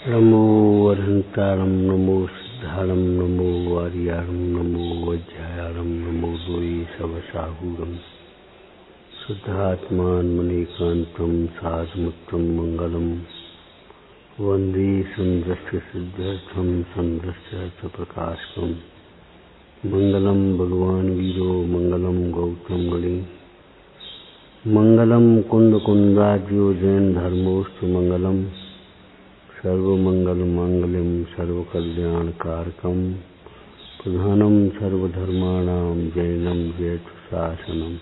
नमो अरहंतारं नमो सिद्धारं नमो वारियारं नमो वज्रायारं नमो लोये सवसाहूरं शुद्धात्मान मणिकांतं साधमुक्तं मंगलम वंदे संदस्य सिद्ध्यर्थं संदस्य प्रकाशकं मंगलम भगवान वीरो मंगलम गौतम गणे मंगलम कुंद कुंदाज्यो जैन धर्मोस्तु मंगलम सर्वमंगल मांगल्यम सर्वकल्याण कारकम प्रधानम सर्वधर्माणाम जैनम जयतु शासनम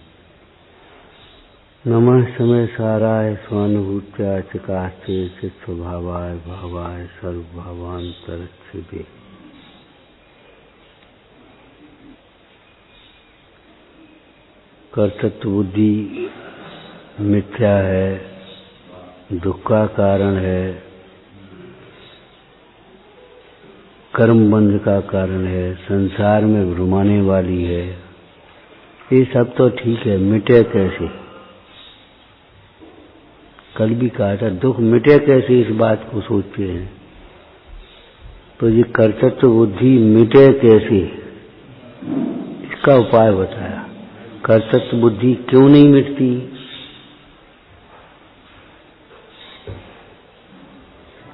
नमः समय साराय स्वानुभूत्या चकास्ते चित्स्वभावाय भावाय सर्वभावांतरक्षिपे। कर्तृत्व बुद्धि मिथ्या है, दुख का कारण है, कर्म बंध का कारण है, संसार में भ्रमाने वाली है। ये सब तो ठीक है, मिटे कैसे? कल भी कहा था, दुख मिटे कैसे, इस बात को सोचते हैं। तो ये कर्तृत्व बुद्धि मिटे कैसे, इसका उपाय बताया। कर्तृत्व बुद्धि क्यों नहीं मिटती?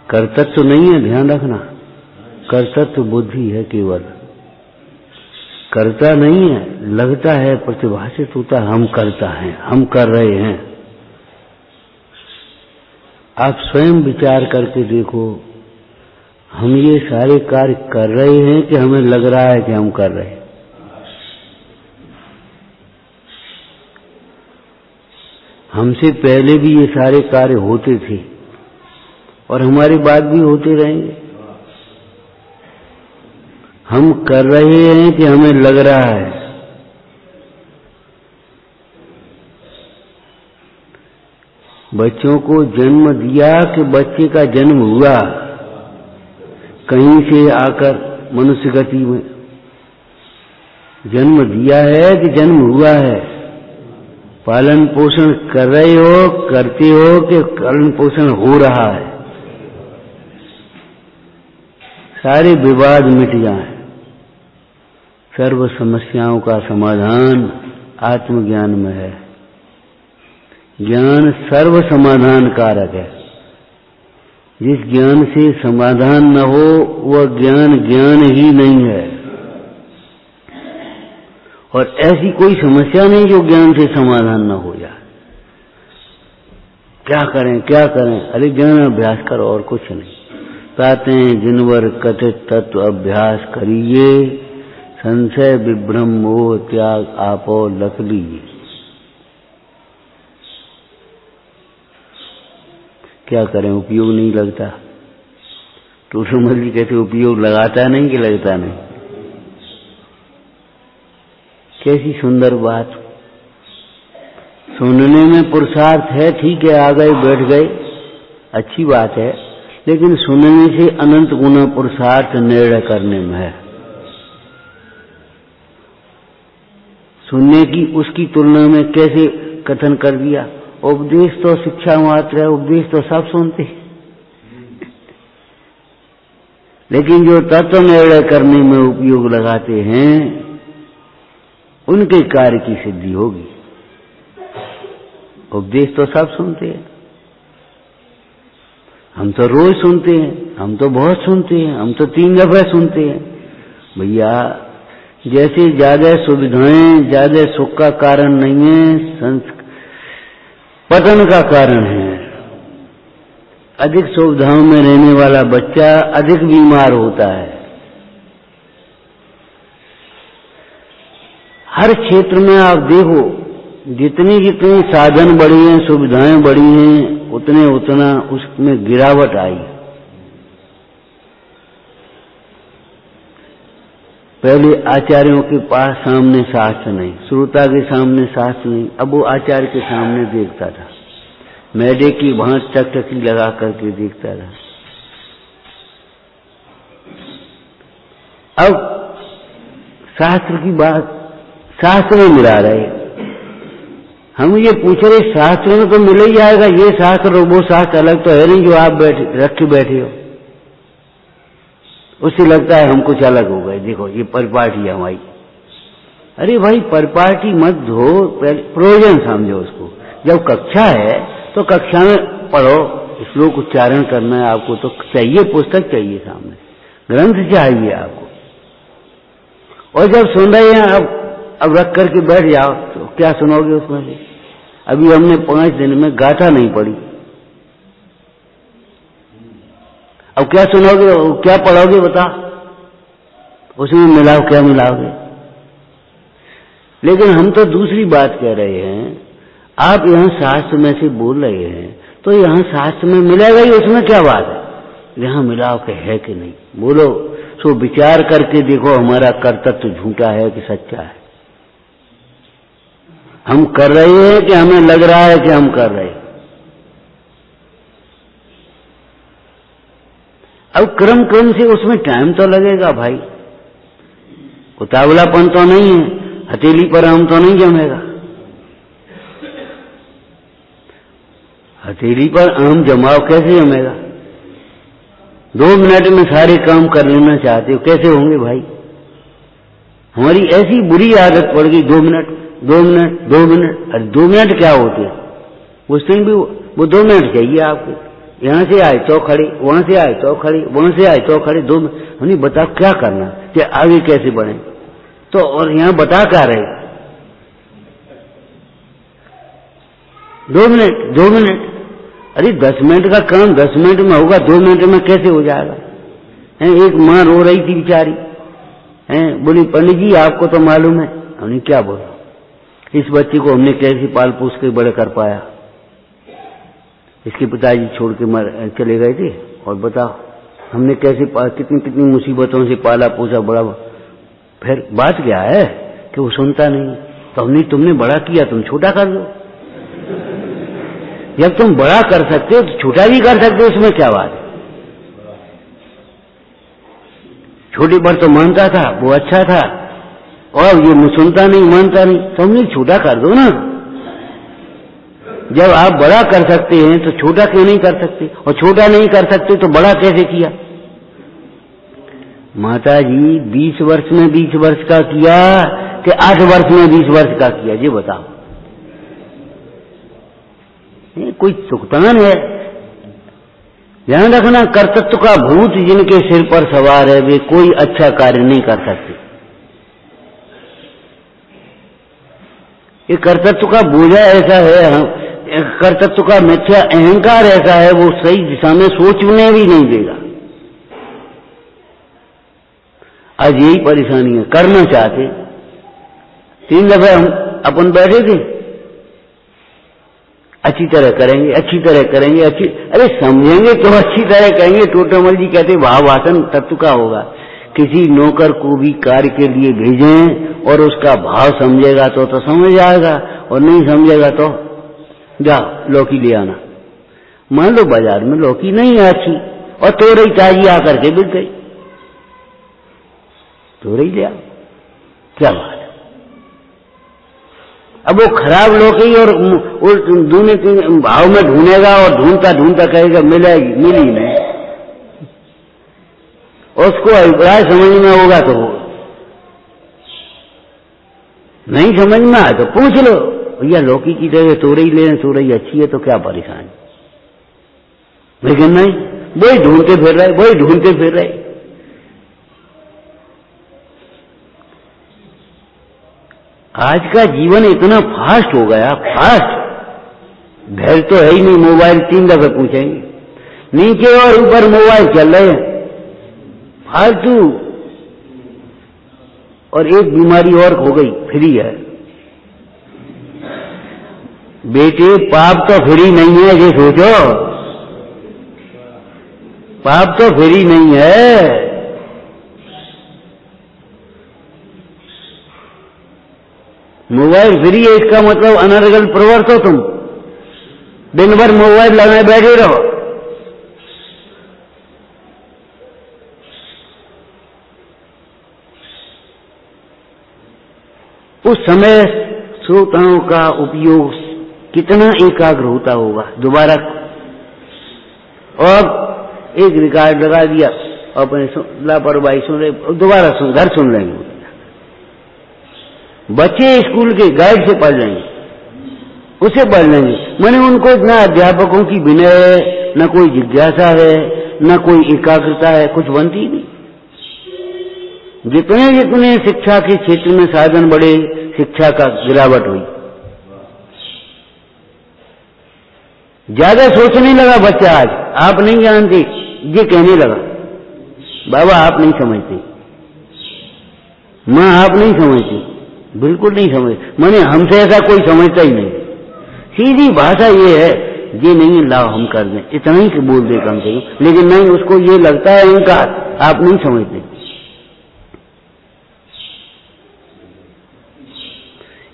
कर्तृत्व नहीं है, ध्यान रखना। कर्तृत्व बुद्धि है केवल, करता नहीं है। लगता है, प्रतिभाषित होता है, हम करता है, हम कर रहे हैं। आप स्वयं विचार करके देखो, हम ये सारे कार्य कर रहे हैं कि हमें लग रहा है कि हम कर रहे हैं? हमसे पहले भी ये सारे कार्य होते थे और हमारी बात भी होते रहेंगे। हम कर रहे हैं कि हमें लग रहा है? बच्चों को जन्म दिया कि बच्चे का जन्म हुआ कहीं से आकर मनुष्य गति में? जन्म दिया है कि जन्म हुआ है? पालन पोषण कर रहे हो, करते हो कि पालन पोषण हो रहा है? सारे विवाद मिट जाएं। सर्व समस्याओं का समाधान आत्मज्ञान में है। ज्ञान सर्व समाधान कारक है। जिस ज्ञान से समाधान न हो वह ज्ञान ज्ञान ही नहीं है। और ऐसी कोई समस्या नहीं जो ज्ञान से समाधान न हो जाए। क्या करें क्या करें? अरे ज्ञान अभ्यास करो और कुछ नहीं। कहते हैं जिनवर कथित तत्व अभ्यास करिए, संशय विभ्रम मोह त्याग आपो लख लीजिए। क्या करें, उपयोग नहीं लगता। तो समझ ली कहते उपयोग लगाता नहीं कि लगता नहीं। कैसी सुंदर बात। सुनने में पुरुषार्थ है, ठीक है, आ गए बैठ गए, अच्छी बात है। लेकिन सुनने से अनंत गुना पुरुषार्थ निर्णय करने में है। सुनने की उसकी तुलना में कैसे कथन कर दिया? उपदेश तो शिक्षा मात्र है, उपदेश तो सब सुनते हैं। लेकिन जो तत्व निर्णय करने में उपयोग लगाते हैं उनके कार्य की सिद्धि होगी। उपदेश तो सब सुनते हैं। हम तो रोज सुनते हैं, हम तो बहुत सुनते हैं, हम तो 3 दफे सुनते हैं। भैया, जैसे ज्यादा सुविधाएं ज्यादा सुख का कारण नहीं है, पतन का कारण है। अधिक सुविधाओं में रहने वाला बच्चा अधिक बीमार होता है। हर क्षेत्र में आप देखो, जितनी जितनी साधन बढ़ी हैं, सुविधाएं बढ़ी हैं, उतना उसमें गिरावट आई। पहले आचार्यों के पास सामने शास्त्र नहीं, श्रोता के सामने शास्त्र नहीं। अब वो आचार्य के सामने देखता था, मैदे की भांज टकटकी लगा करके देखता था। अब शास्त्र की बात शास्त्र में मिला रहे। हम ये पूछ रहे, शास्त्र में तो मिल ही जाएगा, ये शास्त्र और वो शास्त्र अलग तो है नहीं जो आप रख के बैठे हो। उससे लगता है हम कुछ अलग हो गए, देखो ये परिपाटी है हमारी। अरे भाई परिपाटी मत धो, प्रयोजन समझो उसको। जब कक्षा है तो कक्षा में पढ़ो, श्लोक उच्चारण करना है आपको तो चाहिए, पुस्तक चाहिए सामने, ग्रंथ चाहिए आपको। और जब सुन रहे हैं अब रख करके बैठ जाओ तो क्या सुनोगे उसमें से? अभी हमने 5 दिन में गाथा नहीं पढ़ी, अब क्या सुनोगे, क्या पढ़ोगे बता? उसमें मिलाओ, क्या मिलाओगे? लेकिन हम तो दूसरी बात कह रहे हैं। आप यहां शास्त्र में से बोल रहे हैं तो यहां शास्त्र में मिलेगा ही, उसमें क्या बात है? यहां मिलाओ के है कि नहीं, बोलो। सो विचार करके देखो हमारा कर्तव्य झूठा है कि सच्चा है। हम कर रहे हैं कि हमें लग रहा है कि हम कर रहे हैं? अब क्रम क्रम से उसमें टाइम तो लगेगा भाई, उतावलापन तो नहीं है, हथेली पर आम तो नहीं जमेगा। हथेली पर आम जमाव कैसे जमेगा? 2 मिनट में सारे काम कर लेना चाहते हो, कैसे होंगे भाई? हमारी ऐसी बुरी आदत पड़ गई, 2 मिनट 2 मिनट 2 मिनट। अरे 2 मिनट क्या होते हैं? उस दिन भी वो 2 मिनट चाहिए आपको। यहां से आए तो खड़े, वहां से आए तो खड़े, वहां से आए तो खड़े, 2 मिनट। हमने बताओ क्या करना, कि आगे कैसे बढ़े? तो और यहां बता क्या रहे? 2 मिनट 2 मिनट। अरे 10 मिनट का काम 10 मिनट में होगा, 2 मिनट में कैसे हो जाएगा? एक माँ रो रही थी बेचारी, बोली पंडित जी आपको तो मालूम है। हमने क्या बोला? इस बच्चे को हमने कैसे पाल पोस के बड़े कर पाया? इसके पिताजी छोड़ के चले गए थे, और बताओ हमने कैसे कितनी कितनी मुसीबतों से पाला पोसा बड़ा। फिर बात क्या है कि वो सुनता नहीं, तो हमने तुमने बड़ा किया, तुम छोटा कर दो। जब तुम बड़ा कर सकते हो तो छोटा भी कर सकते हो, उसमें क्या बात है? छोटी पर तो मानता था, वो अच्छा था, और ये सुनता नहीं मानता नहीं, तो हमने छोटा कर दो ना। जब आप बड़ा कर सकते हैं तो छोटा क्यों नहीं कर सकते? और छोटा नहीं कर सकते तो बड़ा कैसे किया? माता जी 20 वर्ष में 20 वर्ष का किया कि 8 वर्ष में 20 वर्ष का किया, जी बताओ। कोई सुकतान है? ध्यान रखना, कर्तृत्व का भूत जिनके सिर पर सवार है वे कोई अच्छा कार्य नहीं कर सकते। ये कर्तृत्व का बोझा ऐसा है, कर्तृत्व का मिथ्या अहंकार ऐसा है, वो सही दिशा में सोचने भी नहीं देगा। आज यही परेशानी है, करना चाहते 3 दफे हम अपन बैठे थे, अच्छी तरह करेंगे अच्छी तरह करेंगे अरे समझेंगे तो अच्छी तरह करेंगे। टोटोमल जी कहते भावासन तत्व का होगा। किसी नौकर को भी कार्य के लिए भेजें और उसका भाव समझेगा तो समझ आएगा, और नहीं समझेगा तो जाओ लौकी ले आना। मान लो बाजार में लौकी नहीं है अच्छी, और तोरई ताजी आकर के बिक गई, तोरई ले आओ, क्या बात है? अब वो खराब लौकी और दूने के भाव में ढूंढेगा, और ढूंढता ढूंढता कहेगा मिलेगी, मिली नहीं, उसको अभिप्राय समझ में होगा तो होगा, नहीं समझ में आए तो पूछ लो, भैया लौकी की जगह तोरई ले, तोरई अच्छी है तो क्या परेशानी? लेकिन नहीं, वही ढूंढते फिर रहे, वही ढूंढते फिर रहे। आज का जीवन इतना फास्ट हो गया, फास्ट, धैर्य तो है ही नहीं। मोबाइल 3 दफे पूछेंगे, नीचे और ऊपर मोबाइल चल रहे हैं फालतू। और एक बीमारी और हो गई, फ्री है। बेटे पाप तो फ्री नहीं है, ये सोचो, पाप तो फ्री नहीं है। मोबाइल फ्री है इसका मतलब अनर्गल प्रवर्त हो तुम, दिन भर मोबाइल लगाए बैठे रहो। उस समय श्रोताओं का उपयोग कितना एकाग्र होता होगा दोबारा। और एक रिकॉर्ड लगा दिया, और अपने लापरवाही सुन रहे, दोबारा घर सुन लेंगे। बच्चे स्कूल के गाइड से पढ़ लेंगे, उसे पढ़ लेंगे। मैंने उनको न अध्यापकों की विनय है, न कोई जिज्ञासा है, न कोई एकाग्रता है, कुछ बनती नहीं। जितने जितने शिक्षा के क्षेत्र में साधन बढ़े, शिक्षा का गिरावट हुई। ज्यादा सोचने लगा बच्चा आज, आप नहीं जानते, ये कहने लगा, बाबा आप नहीं समझते, माँ आप नहीं समझती, बिल्कुल नहीं समझते। मैंने हमसे ऐसा कोई समझता ही नहीं। सीधी भाषा ये है, ये नहीं लाओ हम कर दें, इतना ही बोल दे कम से कम। लेकिन नहीं, उसको ये लगता है अहंकार, आप नहीं समझते।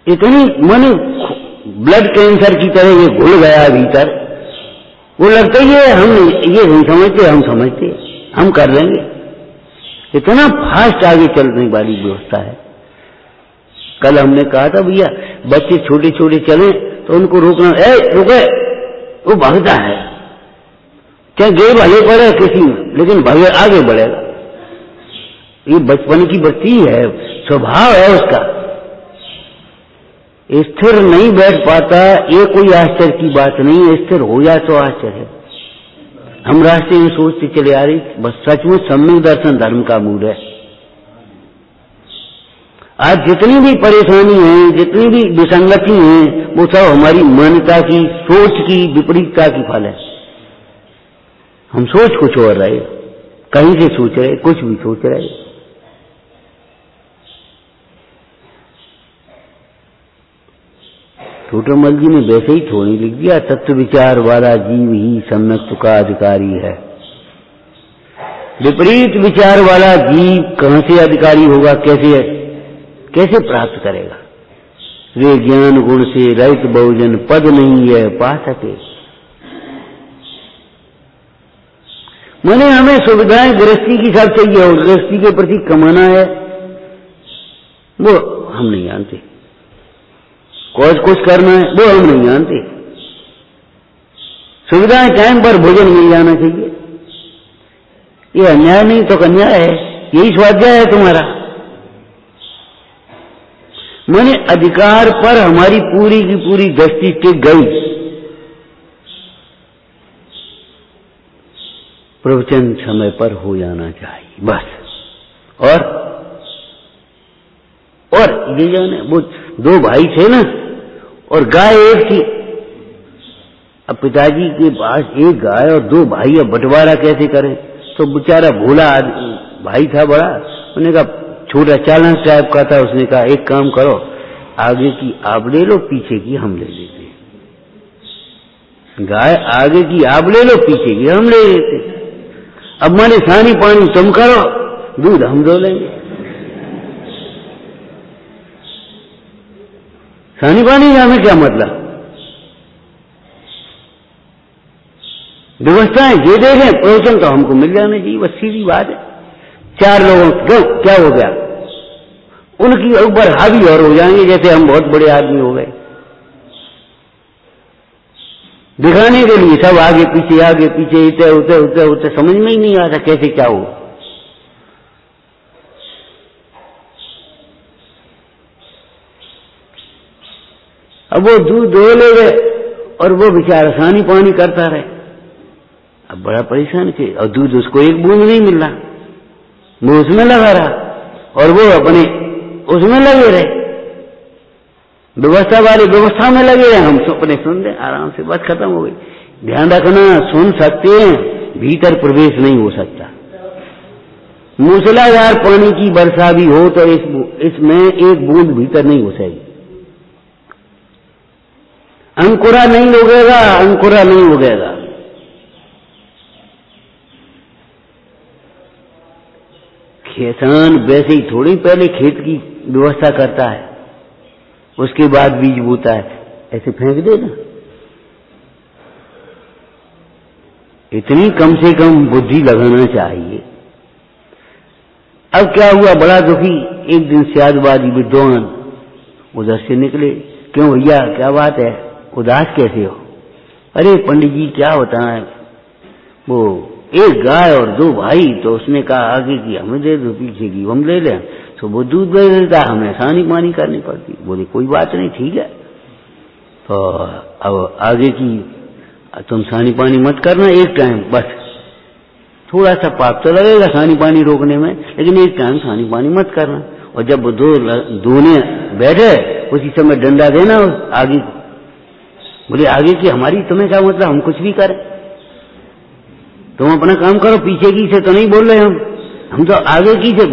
इतनी मन ब्लड कैंसर की तरह ये घुल गया भीतर, वो लगता ही है हम ये नहीं समझते, हम समझते, हम कर लेंगे। इतना फास्ट आगे चलने वाली व्यवस्था है। कल हमने कहा था भैया बच्चे छोटे छोटे चले तो उनको रोकना, रुके, वो भागता है, चाहे गिर भले पड़े किसी में, लेकिन भागे आगे बढ़ेगा। ये बचपन की बच्ची है, स्वभाव है उसका, स्थिर नहीं बैठ पाता। ये कोई आश्चर्य की बात नहीं है, स्थिर हो जाए तो आश्चर्य है। हम रास्ते में सोचते चले आ रही, बस सचमुच सम्यक दर्शन धर्म का मूल है। आज जितनी भी परेशानी है, जितनी भी विसंगति है, वो सब हमारी मान्यता की, सोच की विपरीतता की फल है। हम सोच कुछ और रहे, कहीं से सोच रहे, कुछ भी सोच रहे। टोटरमल जी ने वैसे ही थोड़ी लिख दिया, तत्व विचार वाला जीव ही सम्यक का अधिकारी है। विपरीत विचार वाला जीव कहां से अधिकारी होगा, कैसे प्राप्त करेगा? वे ज्ञान गुण से रहित बहुजन पद नहीं है पा सके। मैंने हमें सुविधाएं गृहस्थी की सब चाहिए और गृहस्थी के प्रति कमाना है, वो हम नहीं जानते। कुछ करना है, वो हम नहीं जानते। सुविधाएं टाइम पर भोजन मिल जाना चाहिए, ये अन्याय नहीं तो अन्याय है, यही स्वाध्याय है तुम्हारा। मैंने अधिकार पर हमारी पूरी की पूरी दृष्टि टिक गई। प्रवचन समय पर हो जाना चाहिए बस। और ये जाने, वो दो भाई थे ना, और गाय एक थी। अब पिताजी के पास एक गाय और दो भाई, अब बंटवारा कैसे करें? तो बेचारा भोला भाई था बड़ा, उसने कहा, छोटा चालान टाइप का था, उसने कहा एक काम करो, आगे की आप ले लो, पीछे की हम ले लेते हैं। गाय आगे की आप ले लो, पीछे की हम ले लेते। अब माने सानी पानी तुम करो, दूध हम दो लेंगे। सानी पानी जाने क्या मतलब? व्यवस्थाएं ये देखें, प्रवचन तो हमको मिल जाना चाहिए, बस सीधी बात है। चार लोगों को क्या हो गया, उनकी ऊपर हावी और हो जाएंगे जैसे हम बहुत बड़े आदमी हो गए। दिखाने के लिए सब आगे पीछे इतने समझ में ही नहीं आता कैसे क्या हो। अब वो दूध दो ले गए और वो बेचारा सानी पानी करता रहे। अब बड़ा परेशान थे, और दूध उसको एक बूंद नहीं मिल रहा, वो उसमें लगा रहा और वो अपने उसमें लगे रहे। व्यवस्था वाले व्यवस्था में लगे रहे, हम अपने सुन रहे आराम से, बस खत्म हो गई। ध्यान रखना, सुन सकते हैं, भीतर प्रवेश नहीं हो सकता। मूसलाधार पानी की वर्षा भी हो तो इसमें एक बूंद भीतर नहीं घुसेगी। अंकुरा नहीं उगेगा। किसान वैसे ही थोड़ी पहले खेत की व्यवस्था करता है, उसके बाद बीज बोता है, ऐसे फेंक देना। इतनी कम से कम बुद्धि लगाना चाहिए। अब क्या हुआ, बड़ा दुखी, एक दिन सियादबाजी विद्वान उधर से निकले। क्यों भैया, क्या बात है, उदास कैसे हो? अरे पंडित जी क्या होता है, वो एक गाय और 2 भाई, तो उसने कहा आगे की हमें दे दो, पीछे की हम ले लें। तो वो दूध दे देता, हमें सानी पानी करनी पड़ती। बोले कोई बात नहीं, ठीक है, तो अब आगे की तुम सानी पानी मत करना एक टाइम, बस थोड़ा सा पाप तो लगेगा सानी पानी रोकने में, लेकिन एक टाइम सानी पानी मत करना। और जब वो दोने बैठे उसी समय डंडा देना आगे को। बोले आगे की हमारी तुम्हें क्या मतलब, हम कुछ भी करें, तुम अपना काम करो, पीछे की से तो नहीं बोल रहे हम तो आगे की से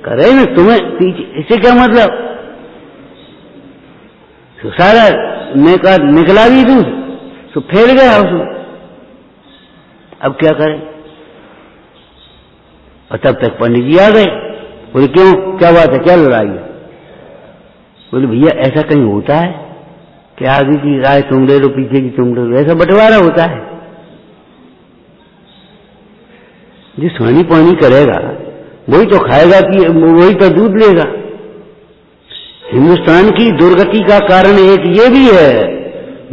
कर रहे ना, तुम्हें पीछे इससे क्या मतलब। तो सारा निकला भी दूध, तो फैल गया उसमें, अब क्या करें। और तब तक पंडित जी आ गए। बोले क्यों, क्या बात है, क्या लड़ाई है। बोले भैया ऐसा कहीं होता है कि आगे की गाय तुम ले लो, पीछे की तुम ले लो, ऐसा बंटवारा होता है। जो सानी पानी करेगा वही तो खाएगा, वही तो दूध लेगा। हिंदुस्तान की दुर्गति का कारण एक ये भी है,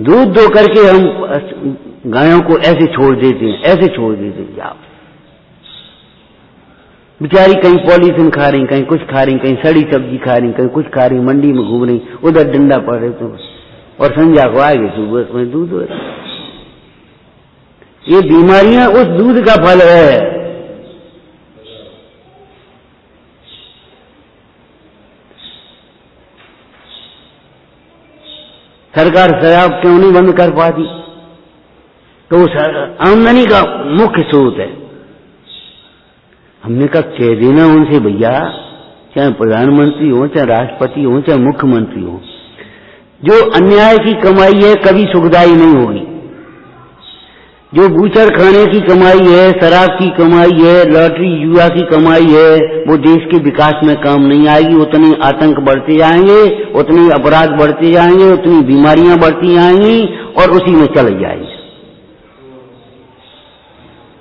दूध दो करके हम गायों को ऐसे छोड़ देते हैं, ऐसे छोड़ देते हैं। आप बेचारी कहीं पॉलीथिन खा रही, कहीं कुछ खा रही, कहीं सड़ी सब्जी खा रही, कहीं कुछ खा रही, मंडी में घूम रही, उधर डंडा पड़ रहे तो, और संध्या को आगे सुबह में दूध हो रहा। ये बीमारियां उस दूध का फल है। सरकार शराब क्यों नहीं बंद कर पाती, तो आमदनी का मुख्य स्रोत है। हमने कहा कह देना उनसे भैया, चाहे प्रधानमंत्री हो, चाहे राष्ट्रपति हो, चाहे मुख्यमंत्री हो, जो अन्याय की कमाई है कभी सुखदायी नहीं होगी। जो बूचर खाने की कमाई है, शराब की कमाई है, लॉटरी जुआ की कमाई है, वो देश के विकास में काम नहीं आएगी। उतने आतंक बढ़ते जाएंगे, उतने अपराध बढ़ते जाएंगे, उतनी बीमारियां बढ़ती जाएंगी और उसी में चले जाएंगे।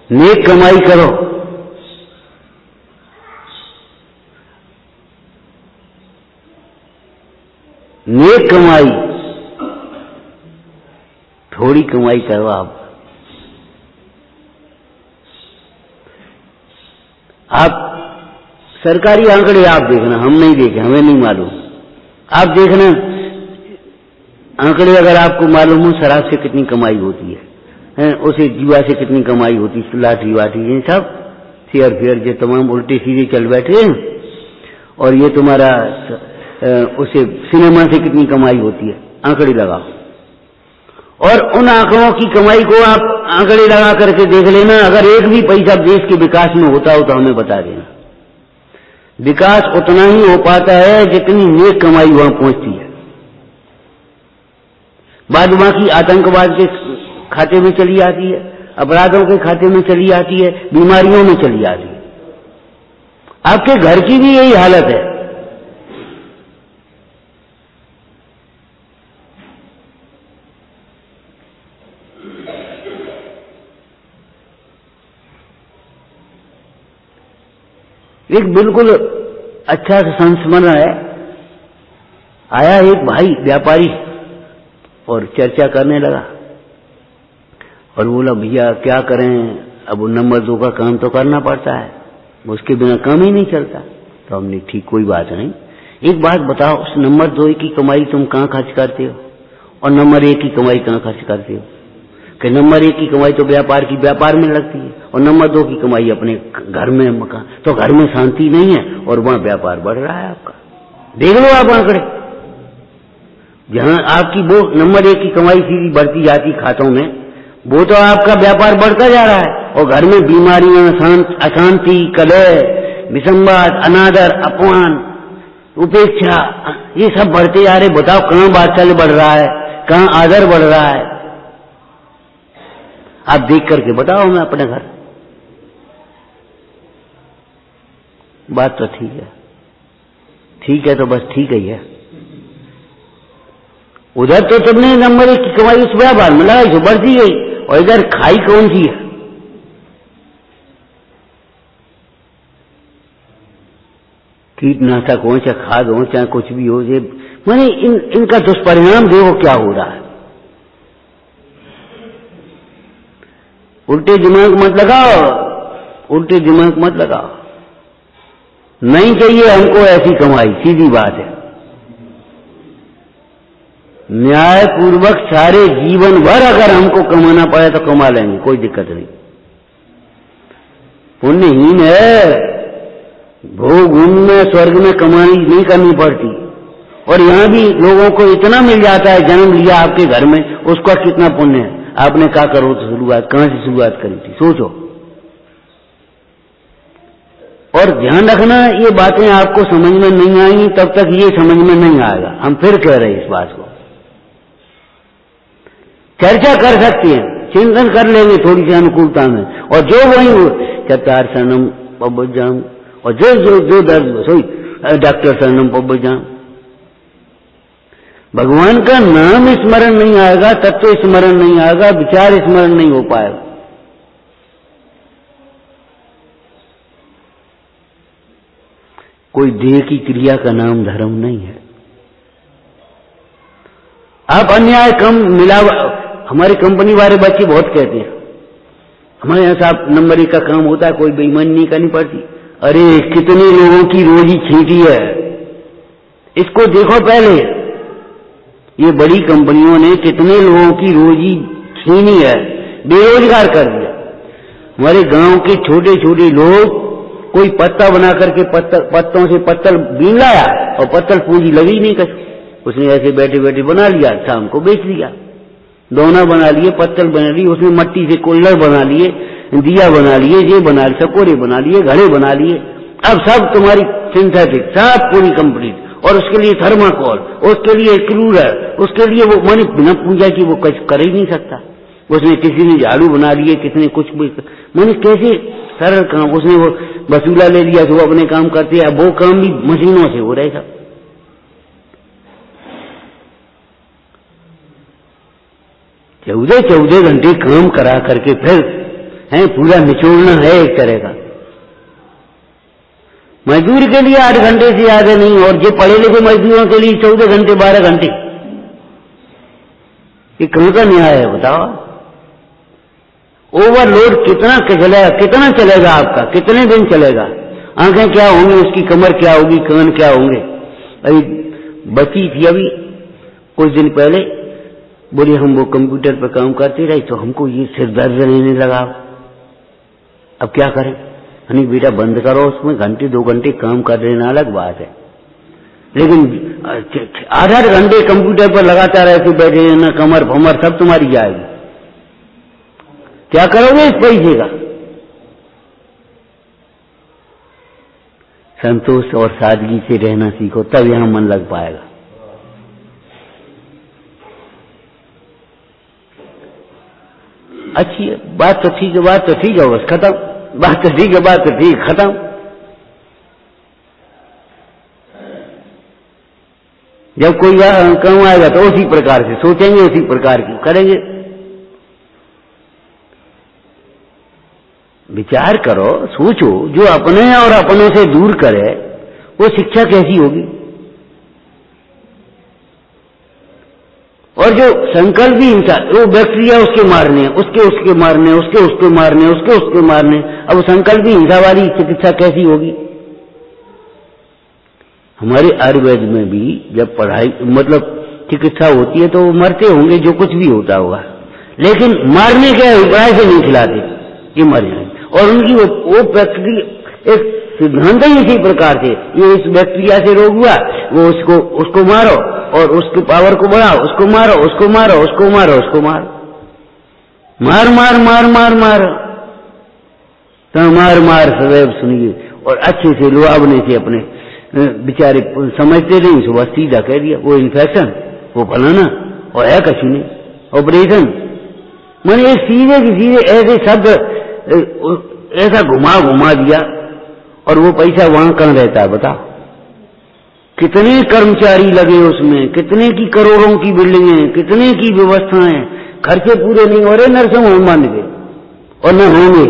नेक कमाई करो, नेक कमाई, थोड़ी कमाई करो। आप सरकारी आंकड़े आप देखना, हम नहीं देखे, हमें नहीं मालूम। आप देखना आंकड़े, अगर आपको मालूम हो शराब से कितनी कमाई होती है, उसे जुआ से कितनी कमाई होती है, लाठी वाठी ये सब शेयर फेयर जो तमाम उल्टे सीधे चल बैठे हैं, और ये तुम्हारा उसे सिनेमा से कितनी कमाई होती है, आंकड़े लगाओ। और उन आंकड़ों की कमाई को आप आंकड़े लगा करके देख लेना, अगर एक भी पैसा देश के विकास में होता हो तो हमें बता देना। विकास उतना ही हो पाता है जितनी नेक कमाई वहां पहुंचती है। बाद बाकी आतंकवाद के खाते में चली आती है, अपराधों के खाते में चली आती है, बीमारियों में चली आती है। आपके घर की भी यही हालत है। एक बिल्कुल अच्छा सा संस्मरण है, आया एक भाई व्यापारी और चर्चा करने लगा और बोला भैया क्या करें, अब वो नंबर 2 का काम तो करना पड़ता है, उसके बिना काम ही नहीं चलता। तो हमने ठीक कोई बात नहीं, एक बात बताओ, उस नंबर 2 की कमाई तुम कहाँ खर्च करते हो और नंबर 1 की कमाई कहाँ खर्च करते हो? कि नंबर 1 की कमाई तो व्यापार की व्यापार में लगती है और नंबर 2 की कमाई अपने घर में मकान, तो घर में शांति नहीं है और वहां व्यापार बढ़ रहा है आपका। देख लो आप आंकड़े, जहां आपकी वो नंबर 1 की कमाई सीधी बढ़ती जाती खातों में, वो तो आपका व्यापार बढ़ता जा रहा है और घर में बीमारियां, अशांति, कलह, विसंवाद, अनादर, अपमान, उपेक्षा, ये सब बढ़ते जा रहे। बताओ कहां वात्सल्य बढ़ रहा है, कहां आदर बढ़ रहा है? आप देख करके बताओ मैं अपने घर। बात तो ठीक है तो बस ठीक ही है। उधर तो तुमने नंबर 1 की कमाई उस व्यापार में लगाई तो बढ़ती गई, और इधर खाई कौन सी है? कीटनाशक हो, चाहे खाद हो, चाहे कुछ भी हो, ये माने इनका दुष्परिणाम देखो क्या हो रहा है। उल्टे दिमाग मत लगाओ, उल्टे दिमाग मत लगाओ। नहीं चाहिए हमको ऐसी कमाई, सीधी बात है। न्यायपूर्वक सारे जीवन भर अगर हमको कमाना पड़े तो कमा लेंगे, कोई दिक्कत नहीं। पुण्यहीन है, भोग में स्वर्ग में कमाई नहीं करनी पड़ती। और यहां भी लोगों को इतना मिल जाता है, जन्म लिया आपके घर में, उसका कितना पुण्य है। आपने क्या करो तो शुरुआत, कहां से शुरुआत करी थी, सोचो। और ध्यान रखना, ये बातें आपको समझ में नहीं आएंगी तब तक ये समझ में नहीं आएगा। हम फिर कह रहे हैं इस बात को, चर्चा कर सकते हैं, चिंतन कर लेंगे थोड़ी सी अनुकूलता में। और जो वही चतार शरणम पब्बजाम, और जो दर्द सोई डॉक्टर शरणम पब्बजाम। भगवान का नाम स्मरण नहीं आएगा, तत्व स्मरण नहीं आएगा, विचार स्मरण नहीं हो पाएगा। कोई देह की क्रिया का नाम धर्म नहीं है। आप अन्याय कम मिलाव, हमारी कंपनी वाले बच्चे बहुत कहते हैं हमारे यहां साहब नंबर 1 का काम होता है, कोई बेईमानी नहीं करनी पड़ती। अरे कितने लोगों की रोजी छींटी है, इसको देखो पहले। ये बड़ी कंपनियों ने कितने लोगों की रोजी छीनी है, बेरोजगार कर दिया। हमारे गांव के छोटे छोटे लोग, कोई पत्ता बना करके पत्तों से पत्तल बीन लाया और पत्तल पूंजी लगी नहीं कर, उसने ऐसे बैठे बैठे बना लिया, शाम को बेच लिया। दोना बना लिए, पत्तल बना लिए, उसमें मट्टी से कुल्लड़ बना लिए, दिया बना लिए, ये बना लिए, सकोरे बना लिए, घड़े बना लिए। अब सब तुम्हारी सिंथेटिक, सब पूरी कंप्लीट। और उसके लिए थर्माकोल, उसके लिए क्रूलर, उसके लिए वो मानी बिना पूजा की वो कुछ कर ही नहीं सकता। उसने किसी ने झाड़ू बना लिए, किसी ने कुछ भी, मानी कैसे सरल काम। उसने वो वसूला ले लिया तो वो अपने काम करते हैं। अब वो काम भी मशीनों से हो रहे सब। 14 घंटे काम करा करके फिर है पूरा निचोड़ना है एक तरह का। मजदूर के लिए 8 घंटे से ज्यादा नहीं, और जो पढ़े लिखे मजदूरों के लिए 14 घंटे 12 घंटे, ये कहां का न्याय है बताओ। ओवरलोड कितना चलेगा आपका, कितने दिन चलेगा। आंखें क्या होंगी उसकी, कमर क्या होगी, कान क्या होंगे। अभी बची थी अभी कुछ दिन पहले, बोले हम वो कंप्यूटर पर काम करते रहे तो हमको ये सिर दर्द रहने लगा। अब क्या करें। नहीं बेटा बंद करो, उसमें घंटे 2 घंटे काम कर लेना अलग बात है, लेकिन 8 घंटे कंप्यूटर पर लगातार ऐसे बैठे रहना, कमर भमर सब तुम्हारी जाएगी। क्या करोगे इस पैसे का। संतोष और सादगी से रहना सीखो, तब यहां मन लग पाएगा। अच्छी है बात तो ठीक है, बात तो ठीक है, बस खत्म। बात तो ठीक है, बात तो ठीक, खत्म। जब कोई काम आएगा तो उसी प्रकार से सोचेंगे, उसी प्रकार की करेंगे। विचार करो, सोचो, जो अपने और अपनों से दूर करे वो शिक्षा कैसी होगी। और जो संकल्प भी हिंसा, वो बैक्टीरिया उसके मारने, उसके मारने, उसके मारने, उसके मारने। अब संकल्प भी हिंसा वाली चिकित्सा कैसी होगी। हमारे आयुर्वेद में भी जब पढ़ाई मतलब चिकित्सा होती है तो वो मरते होंगे, जो कुछ भी होता होगा, लेकिन मारने के अभिप्राय से नहीं खिलाते, ये मर जाए। और उनकी वो बैक्टीरिया एक सिद्धांत ही इसी प्रकार से, ये इस बैक्टीरिया से रोग हुआ, वो उसको मारो और उसकी पावर को बढ़ाओ, उसको मारो, उसको मारो, उसको मारो, उसको मारो, मार मार मार मार मार तो मार मार सदैव सुनिए। और अच्छे से लुभावने से अपने बेचारे समझते नहीं, सुबह सीधा कह दिया वो इन्फेक्शन, वो फलाना, और है कछु नहीं, ऑपरेशन। मैंने सीधे की सीधे ऐसे शब्द ऐसा घुमा दिया, और वो पैसा वहां कहां रहता है बताओ। कितने कर्मचारी लगे उसमें, कितने की करोड़ों की बिल्डिंगें, कितने की व्यवस्थाएं, खर्चे पूरे नहीं हो रहे नर्सिंग होम मान के, और न होंगे।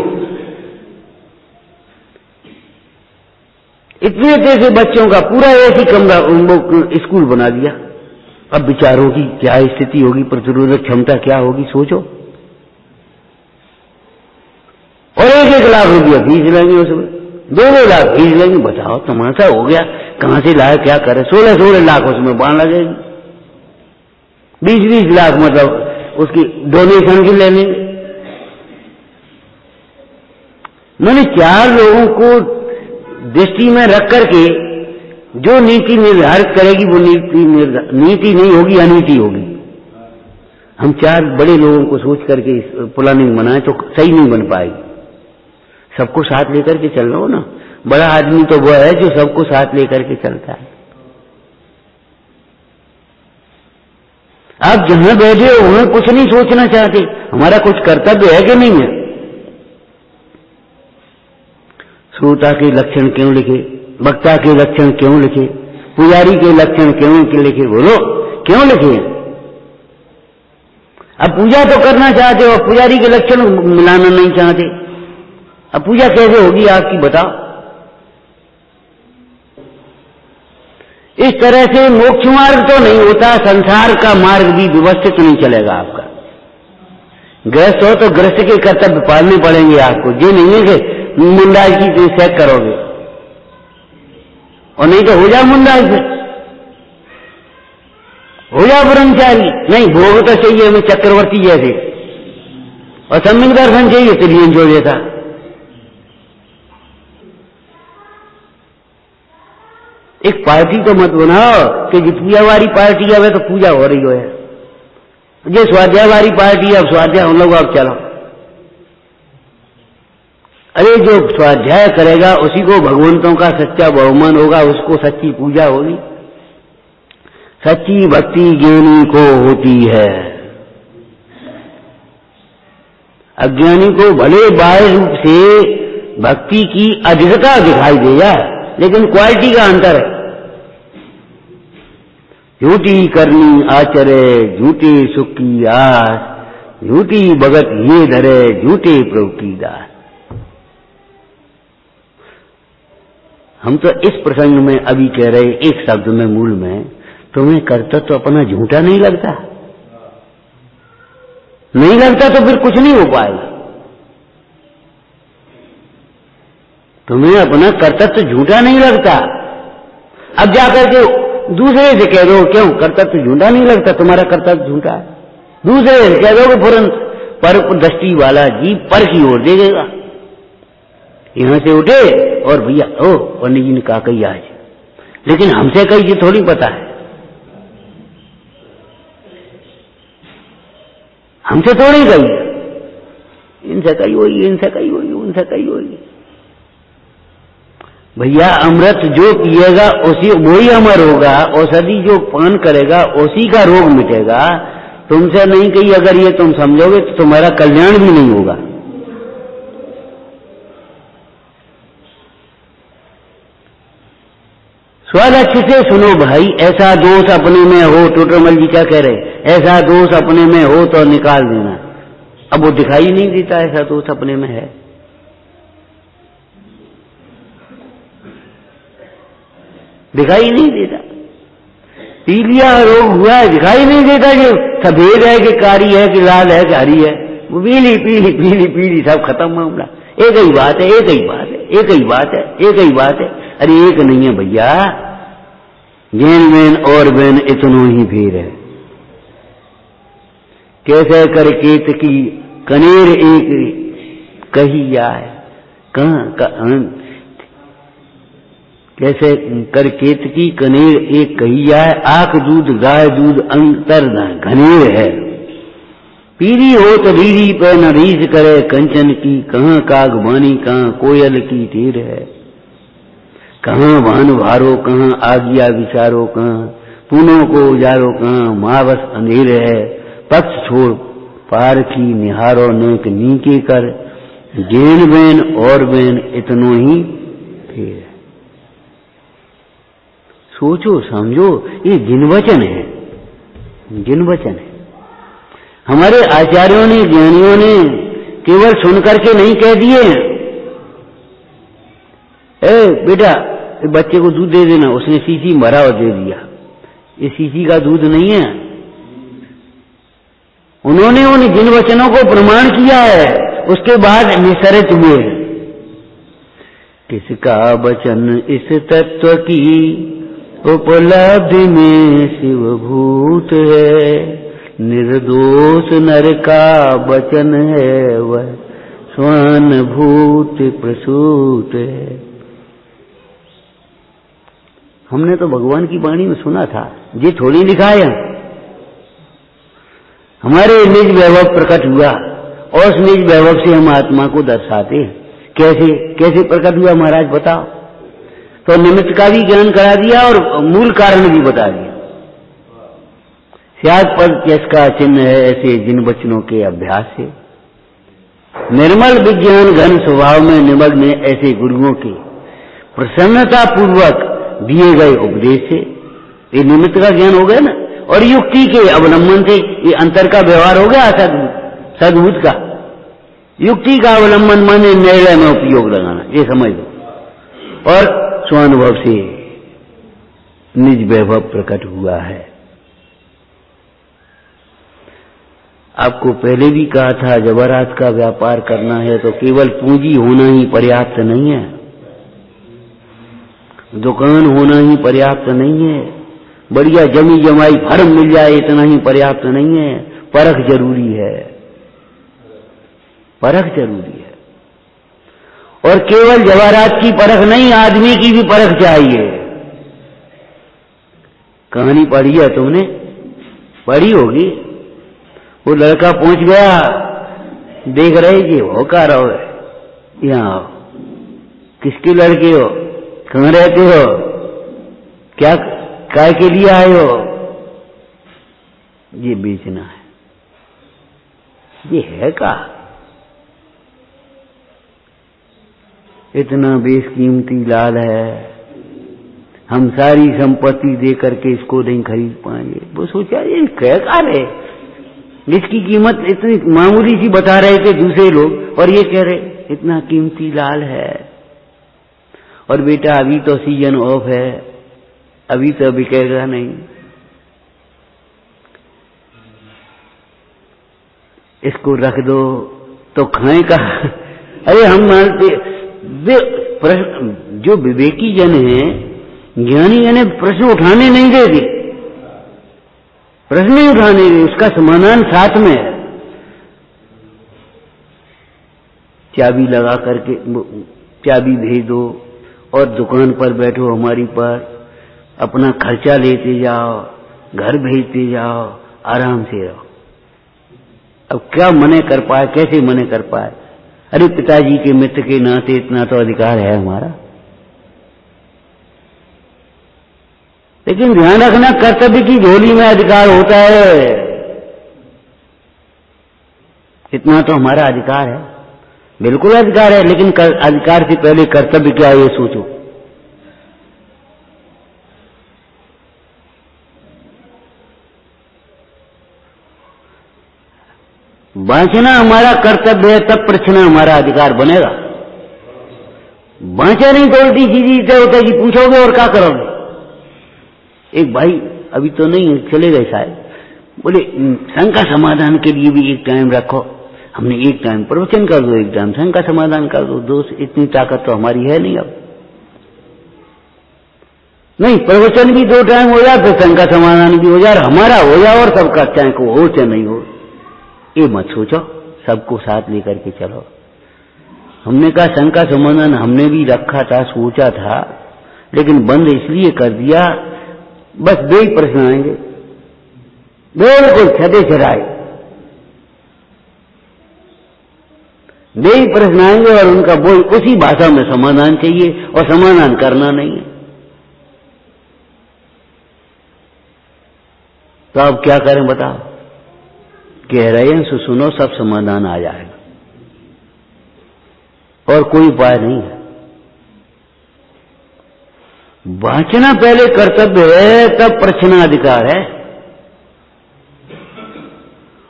इतने से बच्चों का पूरा ऐसी कमरा स्कूल बना दिया। अब बेचारों की क्या स्थिति होगी, प्रतिरोधक क्षमता क्या होगी, सोचो। लाख रुपया फीस लेंगे उसमें, 2 लाख फीस लेंगे। बताओ तमाशा हो गया, कहां से लाए क्या करे। 16 लाख उसमें बांध लगेगी, 20 लाख मतलब उसकी डोनेशन की ले लेंगे। मैंने 4 लोगों को दृष्टि में रख करके जो नीति निर्धारित करेगी वो नीति नहीं होगी, अनीति होगी। हम 4 बड़े लोगों को सोच करके प्लानिंग बनाए तो सही नहीं बन पाएगी। सबको साथ लेकर के चल रहा हो ना। बड़ा आदमी तो वो है जो सबको साथ लेकर के चलता है। आप जहां बैठे हो वहां कुछ नहीं सोचना चाहते, हमारा कुछ कर्तव्य है कि नहीं है। श्रोता के लक्षण क्यों लिखे, वक्ता के लक्षण क्यों लिखे, पुजारी के लक्षण क्यों लिखे, बोलो क्यों लिखे। अब पूजा तो करना चाहते हो, पुजारी के लक्षण मिलाना नहीं चाहते, अब पूजा कैसे होगी आपकी बताओ। इस तरह से मोक्ष मार्ग तो नहीं होता, संसार का मार्ग भी व्यवस्थित नहीं चलेगा आपका। गृहस्थ हो तो गृहस्थ के कर्तव्य पालने पड़ेंगे आपको, ये नहीं है कि मुंडाई की सेक करोगे और नहीं तो हो जाओ मुंडाई से, हो जाओ ब्रह्मचारी। नहीं, भोग तो चाहिए हमें चक्रवर्ती जैसे, और सम्यक दर्शन चाहिए त्रियन जो जैसा। एक पार्टी तो मत बनाओ कि जी पूजा वाली पार्टी है तो पूजा हो रही हो है, ये स्वाध्याय वाली पार्टी है अब स्वाध्याय हम लोग अब चलो। अरे जो स्वाध्याय करेगा उसी को भगवंतों का सच्चा बहुमान होगा, उसको सच्ची पूजा होगी। सच्ची भक्ति ज्ञानी को होती है, अज्ञानी को भले बाह्य रूप से भक्ति की अधिकता दिखाई दे जाए लेकिन क्वालिटी का अंतर है। झूठी करनी आचरे झूठे सुख की आस, झूठी भगत ये धरे झूठे प्रभु की दास। हम तो इस प्रसंग में अभी कह रहे एक शब्द में मूल में, तुम्हें कर्तव्य तो अपना झूठा नहीं लगता? नहीं लगता तो फिर कुछ नहीं हो पाएगा। तुम्हें अपना कर्तव्य झूठा नहीं लगता, अब जाकर के दूसरे से कह दो क्यों कर्तव्य झूठा नहीं लगता, तुम्हारा कर्तव्य झूठा है। दूसरे से कह दो कि फौरन पर दृष्टि वाला जीव पर की ओर देगा। यहां से उठे और भैया ओ पंडित जी ने कहा कही आज, लेकिन हमसे कही ये थोड़ी पता है, हमसे थोड़ी कही, इनसे कही होगी, इनसे कही होगी, उनसे कही होगी। भैया अमृत जो पिएगा उसी वही अमर होगा, औषधि जो पान करेगा उसी का रोग मिटेगा। तुमसे नहीं कही अगर ये तुम समझोगे तो तुम्हारा कल्याण भी नहीं होगा। स्वाद अच्छे से सुनो भाई, ऐसा दोष अपने में हो, टोटरमल जी क्या कह रहे, ऐसा दोष अपने में हो तो निकाल देना। अब वो दिखाई नहीं देता ऐसा दोष अपने में है, दिखाई नहीं देता। पीलिया रोग हुआ है, दिखाई नहीं देता कि सफेद है कि कारी है कि लाल है कि हरी है, वो पीली पीली पीली पीली सब खत्म मामला। एक ही बात है, एक ही बात है, एक ही बात है, एक ही बात है। अरे एक नहीं है भैया, जैन बैन और बैन इतनो ही फेर है। कैसे कर केत की कनेर एक कही जाए, कहां कैसे कर केतकी कनेर एक कही जाए, आंख दूध गाय दूध अंतर घनेर है। पीरी हो तो रीढ़ी पे न रीझ करे कंचन की, कहाँ कागबानी कहाँ कोयल की तीर है। कहाँ भान भारो कहाँ आगिया विचारो, कहाँ पूनों को उजारो कहाँ मावस अंधेर है। पक्ष छोड़ पार की निहारो नेक नीके कर, जैन बैन और बैन इतनो ही फेर। सोचो समझो, ये जिनवचन है, जिनवचन है। हमारे आचार्यों ने ज्ञानियों ने केवल सुनकर के नहीं कह दिए, ए बेटा बच्चे को दूध दे देना, उसने शीशी भरा और दे दिया, ये शीशी का दूध नहीं है। उन्होंने उन जिन वचनों को प्रमाण किया है, उसके बाद निसरित हुए। किसका वचन इस तत्व की उपलब्धि में शिवभूत है। निर्दोष नर का वचन है वह स्वानुभूत प्रसूत है। हमने तो भगवान की वाणी में सुना था, ये थोड़ी लिखा है। हमारे निज वैभव प्रकट हुआ और उस निज वैभव से हम आत्मा को दर्शाते हैं। कैसे कैसे प्रकट हुआ महाराज बताओ। तो निमित्त का भी ज्ञान करा दिया और मूल कारण भी बता दिया। स्याद पद जिसका चिन्ह है ऐसे जिन वचनों के अभ्यास से। निर्मल विज्ञान घन स्वभाव में निमग्न ऐसे गुरुओं के प्रसन्नता पूर्वक दिए गए उपदेश से ये निमित्त का ज्ञान हो गया ना। और युक्ति के अवलंबन से ये अंतर का व्यवहार हो गया सद्भूत का। युक्ति का अवलंबन माने निर्णय में उपयोग लगाना, ये समझ लो। और स्वानुभव से निज वैभव प्रकट हुआ है। आपको पहले भी कहा था जवाहरात का व्यापार करना है तो केवल पूंजी होना ही पर्याप्त नहीं है, दुकान होना ही पर्याप्त नहीं है, बढ़िया जमी जमाई फर्म मिल जाए इतना ही पर्याप्त नहीं है। परख जरूरी है, परख जरूरी है। और केवल जवाहरात की परख नहीं, आदमी की भी परख चाहिए। कहानी पढ़ी है तुमने, पढ़ी होगी। वो लड़का पहुंच गया, देख रहे जी हो का रहो यहाँ आओ। किसके लड़के हो, कहाँ रहते हो, क्या काय के लिए आए हो? ये बेचना है। ये है का? इतना बेशकीमती लाल है, हम सारी संपत्ति दे करके इसको नहीं खरीद पाएंगे। वो सोचा ये क्या कार है, जिसकी कीमत इतनी मामूली सी बता रहे थे दूसरे लोग और ये कह रहे इतना कीमती लाल है। और बेटा अभी तो सीजन ऑफ है, अभी तो बिकेगा नहीं, इसको रख दो तो खाएगा। अरे हम मानते जो विवेकी जन हैं, ज्ञानी जन प्रश्न उठाने नहीं देते, प्रश्न ही उठाने दे, उसका समाधान साथ में है। चाबी लगा करके चाबी भेज दो और दुकान पर बैठो हमारी पर, अपना खर्चा लेते जाओ, घर भेजते जाओ, आराम से रहो। अब क्या मने कर पाए, कैसे मने कर पाए? अरे पिताजी के मित्र के नाते इतना तो अधिकार है हमारा। लेकिन ध्यान रखना, कर्तव्य की झोली में अधिकार होता है, इतना तो हमारा अधिकार है, बिल्कुल अधिकार है। लेकिन अधिकार से पहले कर्तव्य क्या है ये सोचो। बांचना हमारा कर्तव्य है, तब प्रश्न हमारा अधिकार बनेगा। बांचा नहीं तो उल्टी सीधी होता कि पूछोगे और क्या करोगे। एक भाई अभी तो नहीं चले गए शायद, बोले शंका समाधान के लिए भी एक टाइम रखो। हमने एक टाइम प्रवचन कर दो, एक टाइम शंका समाधान कर दो। दोस्त इतनी ताकत तो हमारी है नहीं। अब नहीं, प्रवचन भी 2 टाइम हो जाए, फिर शंका समाधान भी हो जाए, हमारा हो जाए और सबका, चाहे को हो चाहे नहीं हो। ये मत सोचो, सबको साथ लेकर के चलो। हमने कहा शंका समाधान हमने भी रखा था, सोचा था, लेकिन बंद इसलिए कर दिया, बस 2 ही प्रश्न आएंगे, बिल्कुल छठे छराए 2 ही प्रश्न आएंगे और उनका वो उसी भाषा में समाधान चाहिए और समाधान करना नहीं है। तो अब क्या करें बताओ? कह रहे हैं सुनो, सब समाधान आ जाएगा और कोई उपाय नहीं है। वांछना पहले कर्तव्य है, तब प्रश्नाधिकार है,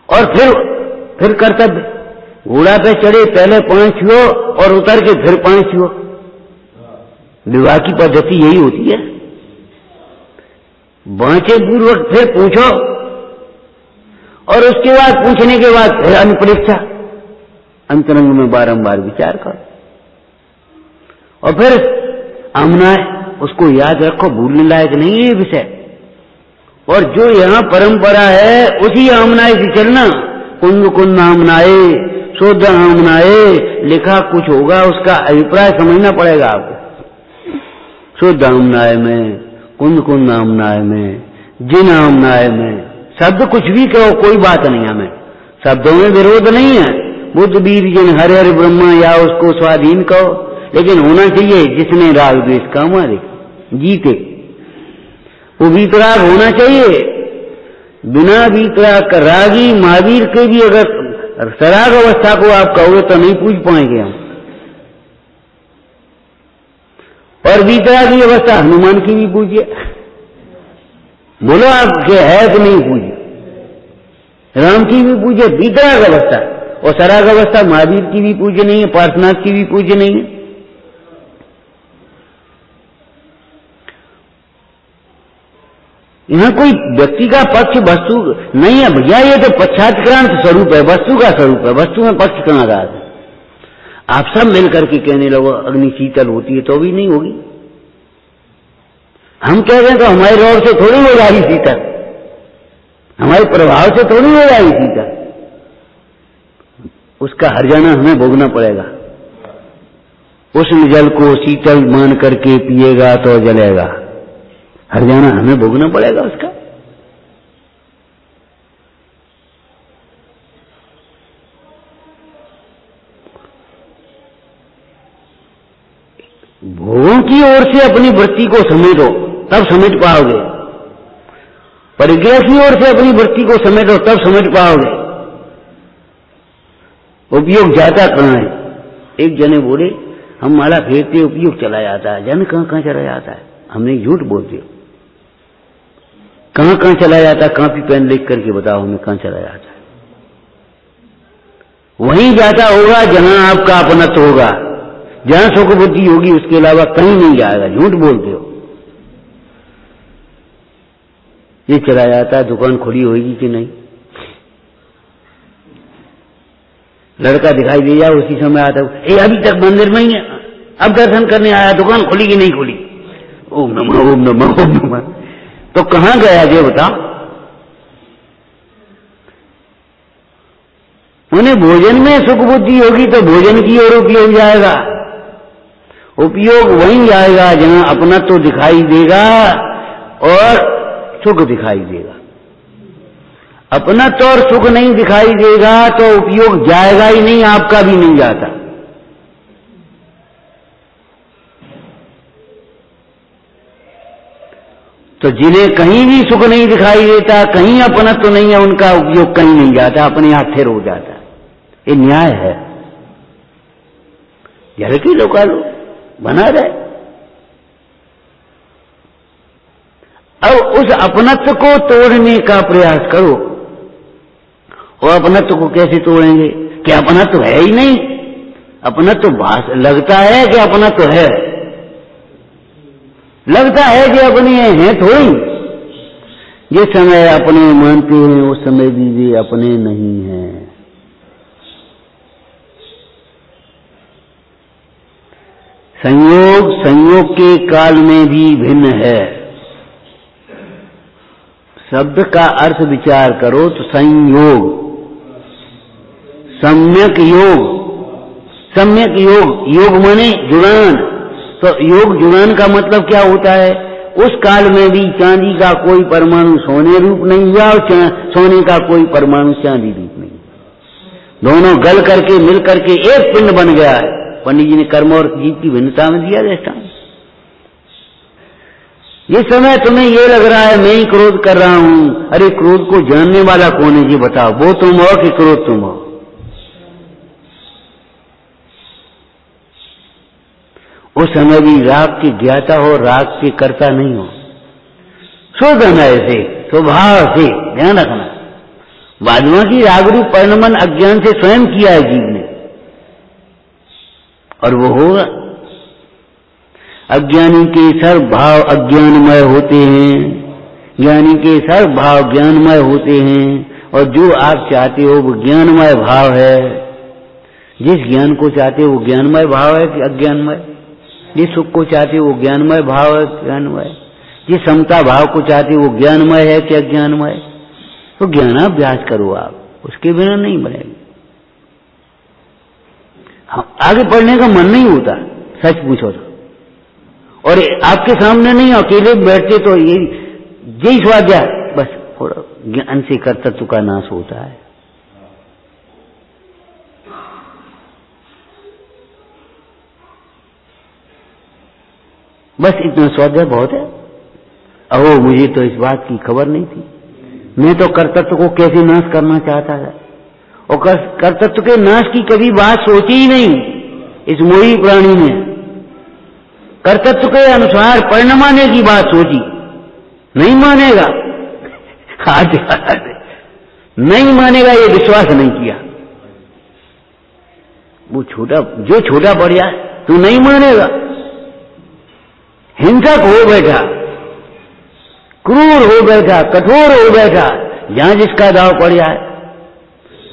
और फिर कर्तव्य। घोड़ा पे चढ़े पहले 5 छुओ और उतर के फिर 5 छुओ। विवाह की पद्धति यही होती है। वांछे पूर्वक फिर पूछो और उसके बाद पूछने के बाद फिर अनुपरीक्षा, अंतरंग में बारंबार विचार करो और फिर आमनाय, उसको याद रखो, भूलने लायक नहीं है ये विषय। और जो यहाँ परंपरा है उसी आमनाय से चलना। कुंद कुंद आमनाए, शुद्ध आमनाए, लिखा कुछ होगा, उसका अभिप्राय समझना पड़ेगा आपको। शुद्ध आमनाय में, कुंद कुंद आमनाय में, जिन आमनाय में, शब्द कुछ भी कहो, कोई बात नहीं, हमें शब्दों में विरोध नहीं है। बुद्ध वीर जिन हरे हरे ब्रह्मा, या उसको स्वाधीन कहो, लेकिन होना चाहिए जिसने राग द्वेष का मारे जीते, वो वीतराग होना चाहिए। बिना वीतराग का रागी महावीर के भी अगर सराग अवस्था को आप कहोगे तो नहीं पूछ पाएंगे हम। और वीतरागी अवस्था हनुमान की भी पूछिए, बोलो आप के है तो नहीं पूछिए, राम की भी पूछिए वीतराग अवस्था, और सराग अवस्था महावीर की भी पूज्य नहीं है, पार्श्वनाथ की भी पूज्य नहीं है। यहां कोई व्यक्ति का पक्ष वस्तु नहीं है भैया, ये तो पश्चात्क्रांत स्वरूप है, वस्तु का स्वरूप है, वस्तु में पक्ष कहां रहा है। आप सब मिलकर के कहने लगो अग्नि शीतल होती है तो भी नहीं होगी। हम कह रहे हैं तो हमारे रोग से थोड़ी हो जाएगी शीतल, हमारे प्रभाव से थोड़ी हो जाएगी शीतल, उसका हर्जाना हमें भोगना पड़ेगा। उष्ण जल को शीतल मान करके पिएगा तो जलेगा, हर्जाना हमें भोगना पड़ेगा उसका। भोगों की ओर से अपनी वृत्ति को समेटो, तब समेट पाओगे। परिग्रह की ओर से अपनी वृत्ति को समेटो, तब समेट पाओगे। उपयोग जाता कहां है? एक जने बोले हम माला फेरते उपयोग चला जाता है। जन कहां कहां चला जाता है? हमने झूठ बोल दिया। कहां कहां चला जाता है? कॉपी पेन लिख करके बताओ हमें कहां चला जाता है। वहीं जाता होगा जहां आपका अपनत्व होगा, जहां सुख बुद्धि होगी, उसके अलावा कहीं नहीं जाएगा। झूठ बोलते हो। ये चला जाता है, दुकान खुली होगी कि नहीं, लड़का दिखाई दे जाए उसी समय आता है, अभी तक मंदिर में ही है, अब दर्शन करने आया, दुकान खुली कि नहीं खुली, ओम नमः ओम नमः ओम नमः। तो कहां गया ये बताओ? उन्हें भोजन में सुख बुद्धि होगी तो भोजन की ओर उपयोग जाएगा। उपयोग वहीं जाएगा जहां अपना तो दिखाई देगा और सुख दिखाई देगा। अपना तो और सुख नहीं दिखाई देगा तो उपयोग जाएगा ही नहीं, आपका भी नहीं जाता। तो जिन्हें कहीं भी सुख नहीं दिखाई देता, कहीं अपना तो नहीं है, उनका उपयोग कहीं नहीं जाता, अपने आप स्थिर हो जाता। ये न्याय है। जरा की लोकालो बना रहे। अब उस अपनत्व को तोड़ने का प्रयास करो। और अपनत्व को कैसे तोड़ेंगे? कि अपनत्व है ही नहीं। अपनत्व लगता है कि अपनत्व है, लगता है कि अपने हैं थोड़ी। जिस समय अपने मानते हैं उस समय भी वे अपने नहीं हैं। संयोग संयोग के काल में भी भिन्न है। शब्द का अर्थ विचार करो तो संयोग, सम्यक योग, सम्यक योग, योग माने जुड़ान। तो योग जुड़ान का मतलब क्या होता है? उस काल में भी चांदी का कोई परमाणु सोने रूप नहीं हुआ और सोने का कोई परमाणु चांदी रूप नहीं। दोनों गल करके मिल करके एक पिंड बन गया है। पंडित जी ने कर्म और जीव की भिन्नता में दिया दृष्टांत। ये समय तुम्हें ये लग रहा है मैं ही क्रोध कर रहा हूं, अरे क्रोध को जानने वाला कौन है ये बताओ? वो तुम हो कि क्रोध तुम हो? उस समय भी राग की ज्ञाता हो, राग के कर्ता नहीं हो। शोधन है ऐसे स्वभाव से, ध्यान रखना। वादमा की रागरूप परिणमन अज्ञान से स्वयं किया है जीव ने, और वो होगा। अज्ञानी के सर्व भाव अज्ञानमय होते हैं, ज्ञानी के सर्व भाव ज्ञानमय होते हैं। और जो आप चाहते हो वो ज्ञानमय भाव है। जिस ज्ञान को चाहते हो वो ज्ञानमय भाव है कि अज्ञानमय? जिस सुख को चाहते वो ज्ञानमय भाव है, ज्ञानमय। जिस समता भाव को चाहते वो ज्ञानमय है कि अज्ञानमय? तो ज्ञानाभ्यास करो आप, उसके बिना नहीं बनेगी। आगे पढ़ने का मन नहीं होता, सच पूछो तो। और आपके सामने नहीं, अकेले बैठते तो यही स्वाध्याय बस, ज्ञान से कर्तृत्व का नाश होता है। बस इतना स्वाध्याय बहुत है। अहो, मुझे तो इस बात की खबर नहीं थी, मैं तो कर्तृत्व को कैसे नाश करना चाहता था, और कर्तृत्व के नाश की कभी बात सोची ही नहीं इस मोही प्राणी ने। कर्तृत्व के अनुसार परिणमाने की बात सोची, नहीं मानेगा, आज नहीं मानेगा, ये विश्वास नहीं किया। वो छोटा, जो छोटा पड़ जाए तू नहीं मानेगा, हिंसक हो बैठा, क्रूर हो बैठा, कठोर हो बैठा, जहां जिसका दाव पड़ जाए,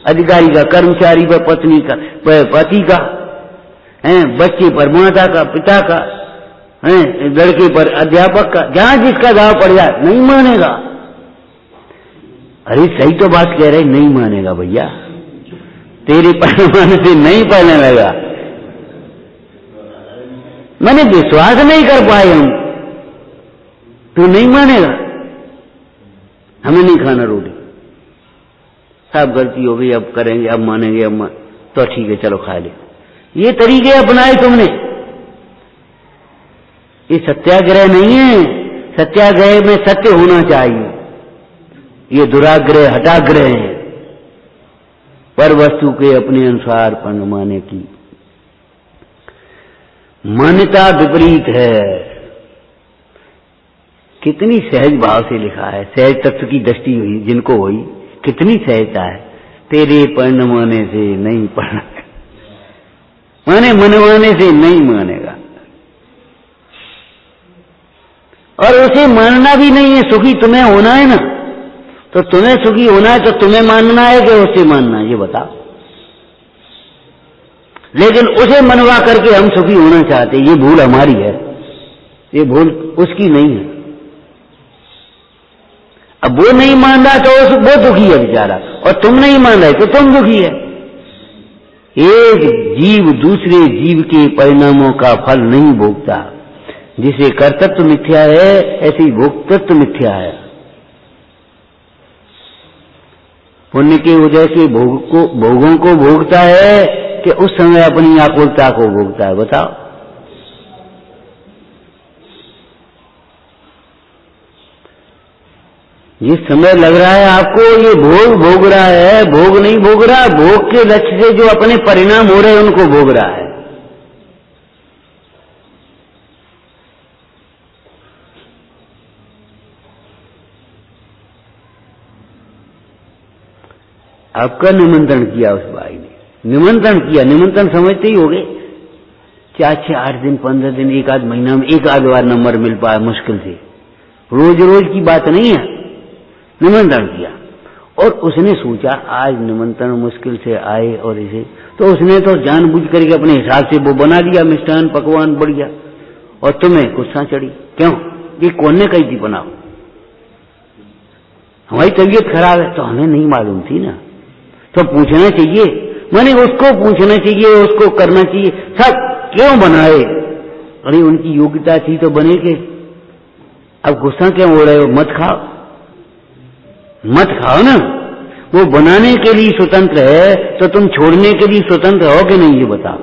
अधिकारी का, कर्मचारी पर, पत्नी का, पति का, बच्चे पर माता का, पिता का, लड़के पर अध्यापक का, जहां जिसका दाव पड़ जाए नहीं मानेगा। अरे सही तो बात कह रहे, नहीं मानेगा भैया, तेरे पैमाने से नहीं पढ़ने लगा। मैंने विश्वास नहीं कर पाए हम, तू नहीं मानेगा, हमें नहीं खाना रोटी, सब गलती हो गई, अब करेंगे, अब मानेंगे, अब तो ठीक है चलो खा ले। ये तरीके अपनाए तुमने, ये सत्याग्रह नहीं है। सत्याग्रह में सत्य होना चाहिए, ये दुराग्रह हटाग्रह है, पर वस्तु के अपने अनुसार परिणमाने की मान्यता विपरीत है। कितनी सहज भाव से लिखा है, सहज तत्व की दृष्टि हुई जिनको हुई, कितनी सहजता है। तेरे परिणमाने से नहीं पढ़ना, माने मनवाने से नहीं मानेगा, और उसे मानना भी नहीं है। सुखी तुम्हें होना है ना, तो तुम्हें सुखी होना है तो तुम्हें मानना है कि उससे मानना है, ये बताओ। लेकिन उसे मनवा करके हम सुखी होना चाहते, ये भूल हमारी है, ये भूल उसकी नहीं है। अब वो नहीं मान रहा तो वो दुखी है बेचारा, और तुम नहीं मान रहे तो तुम दुखी है। एक जीव दूसरे जीव के परिणामों का फल नहीं भोगता। जिसे कर्तृत्व मिथ्या है, ऐसी भोक्तृत्व मिथ्या है। पुण्य के उदय के भोगों को भोगता है कि उस समय अपनी आकुलता को भोगता है, बताओ। जिस समय लग रहा है आपको ये भोग भोग रहा है, भोग नहीं भोग रहा, भोग के लक्ष्य से जो अपने परिणाम हो रहे हैं उनको भोग रहा है। आपका निमंत्रण किया उस भाई ने, निमंत्रण किया, निमंत्रण समझते ही होगे, 4-6, 8 दिन, 15 दिन, 1 आध महीना में 1 आध बार नंबर मिल पाया मुश्किल से, रोज रोज की बात नहीं है। निमंत्रण किया और उसने सोचा आज निमंत्रण मुश्किल से आए, और इसे तो उसने तो जानबूझ करके अपने हिसाब से वो बना दिया मिष्ठान पकवान बढ़िया, और तुम्हें गुस्सा चढ़ी, क्यों? ये कौन ने कही थी बनाओ? हमारी तबीयत खराब है, तो हमें नहीं मालूम थी ना, तो पूछना चाहिए, मैंने उसको पूछना चाहिए, उसको करना चाहिए, सब क्यों बनाए? अरे उनकी योग्यता थी तो बने के, अब गुस्सा क्यों हो रहे हो? मत खाओ, मत खाओ ना। वो बनाने के लिए स्वतंत्र है तो तुम छोड़ने के लिए स्वतंत्र हो कि नहीं, ये बताओ।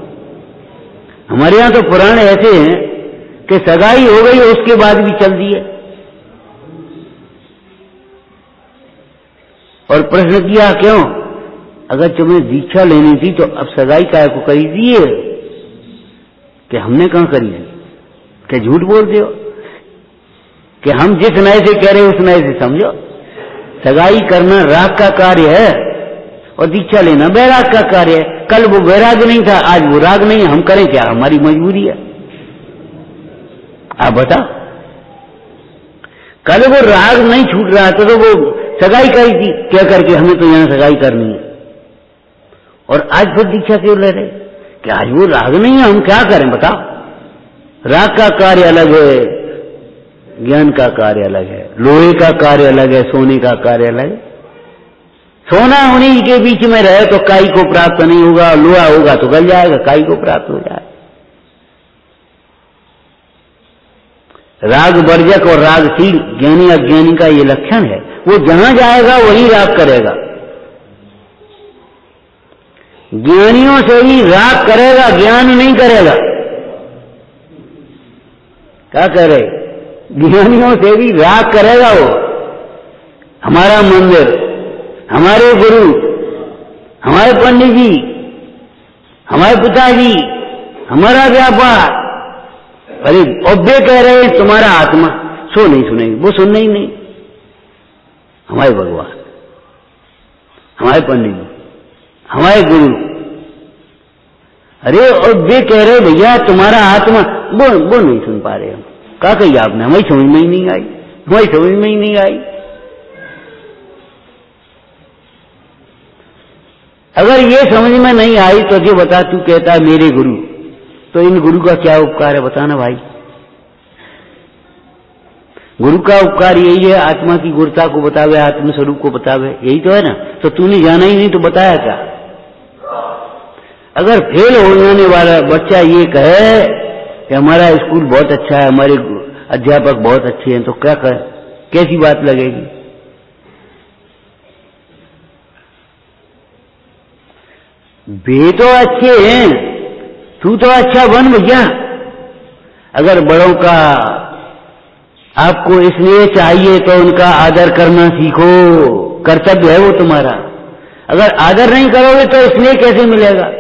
हमारे यहां तो पुराण ऐसे हैं कि सगाई हो गई उसके बाद भी चल दिए, और प्रश्न किया क्यों? अगर तुम्हें दीक्षा लेनी थी तो अब सगाई काय को करी दिए कि हमने कहां करी थी? कि झूठ बोलते हो कि हम जिस नए से कह रहे उस नए से समझो। सगाई करना राग का कार्य है और दीक्षा लेना वैराग का कार्य है। कल वो वैराग नहीं था, आज वो राग नहीं है, हम करें क्या? हमारी मजबूरी है। आप बताओ, कल वो राग नहीं छूट रहा था तो वो सगाई करी थी क्या करके, हमें तो यहां सगाई करनी है, और आज फिर दीक्षा क्यों ले रहे कि आज वो राग नहीं है, हम क्या करें बताओ? राग का कार्य अलग है, ज्ञान का कार्य अलग है। लोहे का कार्य अलग है, सोने का कार्य अलग है। सोना उन्हीं के बीच में रहे तो काई को प्राप्त नहीं होगा, लोहा होगा तो गल जाएगा, काई को प्राप्त हो जाएगा। राग वर्जक और रागशील ज्ञानी अज्ञानी का ये लक्षण है। वो जहां जाएगा वही राग करेगा। ज्ञानियों से भी राग करेगा, ज्ञान नहीं करेगा। क्या कह रहे? ज्ञानियों से भी राग करेगा वो। हमारा मंदिर, हमारे गुरु, हमारे पंडित जी, हमारे पिताजी, हमारा व्यापार, अरे अब्बे कह रहे हैं तुम्हारा आत्मा, सो नहीं सुनेंगे, वो सुनना ही नहीं। हमारे भगवान, हमारे पंडित जी, हमारे गुरु, अरे अब्बे कह रहे भैया तुम्हारा आत्मा, वो नहीं सुन पा रहे हम। क्या कही आपने? हमारी समझ में ही नहीं आई, हमारी समझ में ही नहीं आई। अगर ये समझ में नहीं आई तो जो बता, तू कहता है मेरे गुरु, तो इन गुरु का क्या उपकार है बताना भाई। गुरु का उपकार यही है, आत्मा की गुरता को बतावे, आत्म स्वरूप को बतावे, यही तो है ना। तो तूने जाना ही नहीं तो बताया क्या? अगर फेल हो जाने वाला बच्चा ये कहे कि हमारा स्कूल बहुत अच्छा है, हमारे अध्यापक बहुत अच्छे हैं, तो क्या कहे, कैसी बात लगेगी? वे तो अच्छे हैं, तू तो अच्छा बन भैया। अगर बड़ों का आपको इसलिए चाहिए तो उनका आदर करना सीखो, कर्तव्य है वो तुम्हारा। अगर आदर नहीं करोगे तो इसलिए कैसे मिलेगा?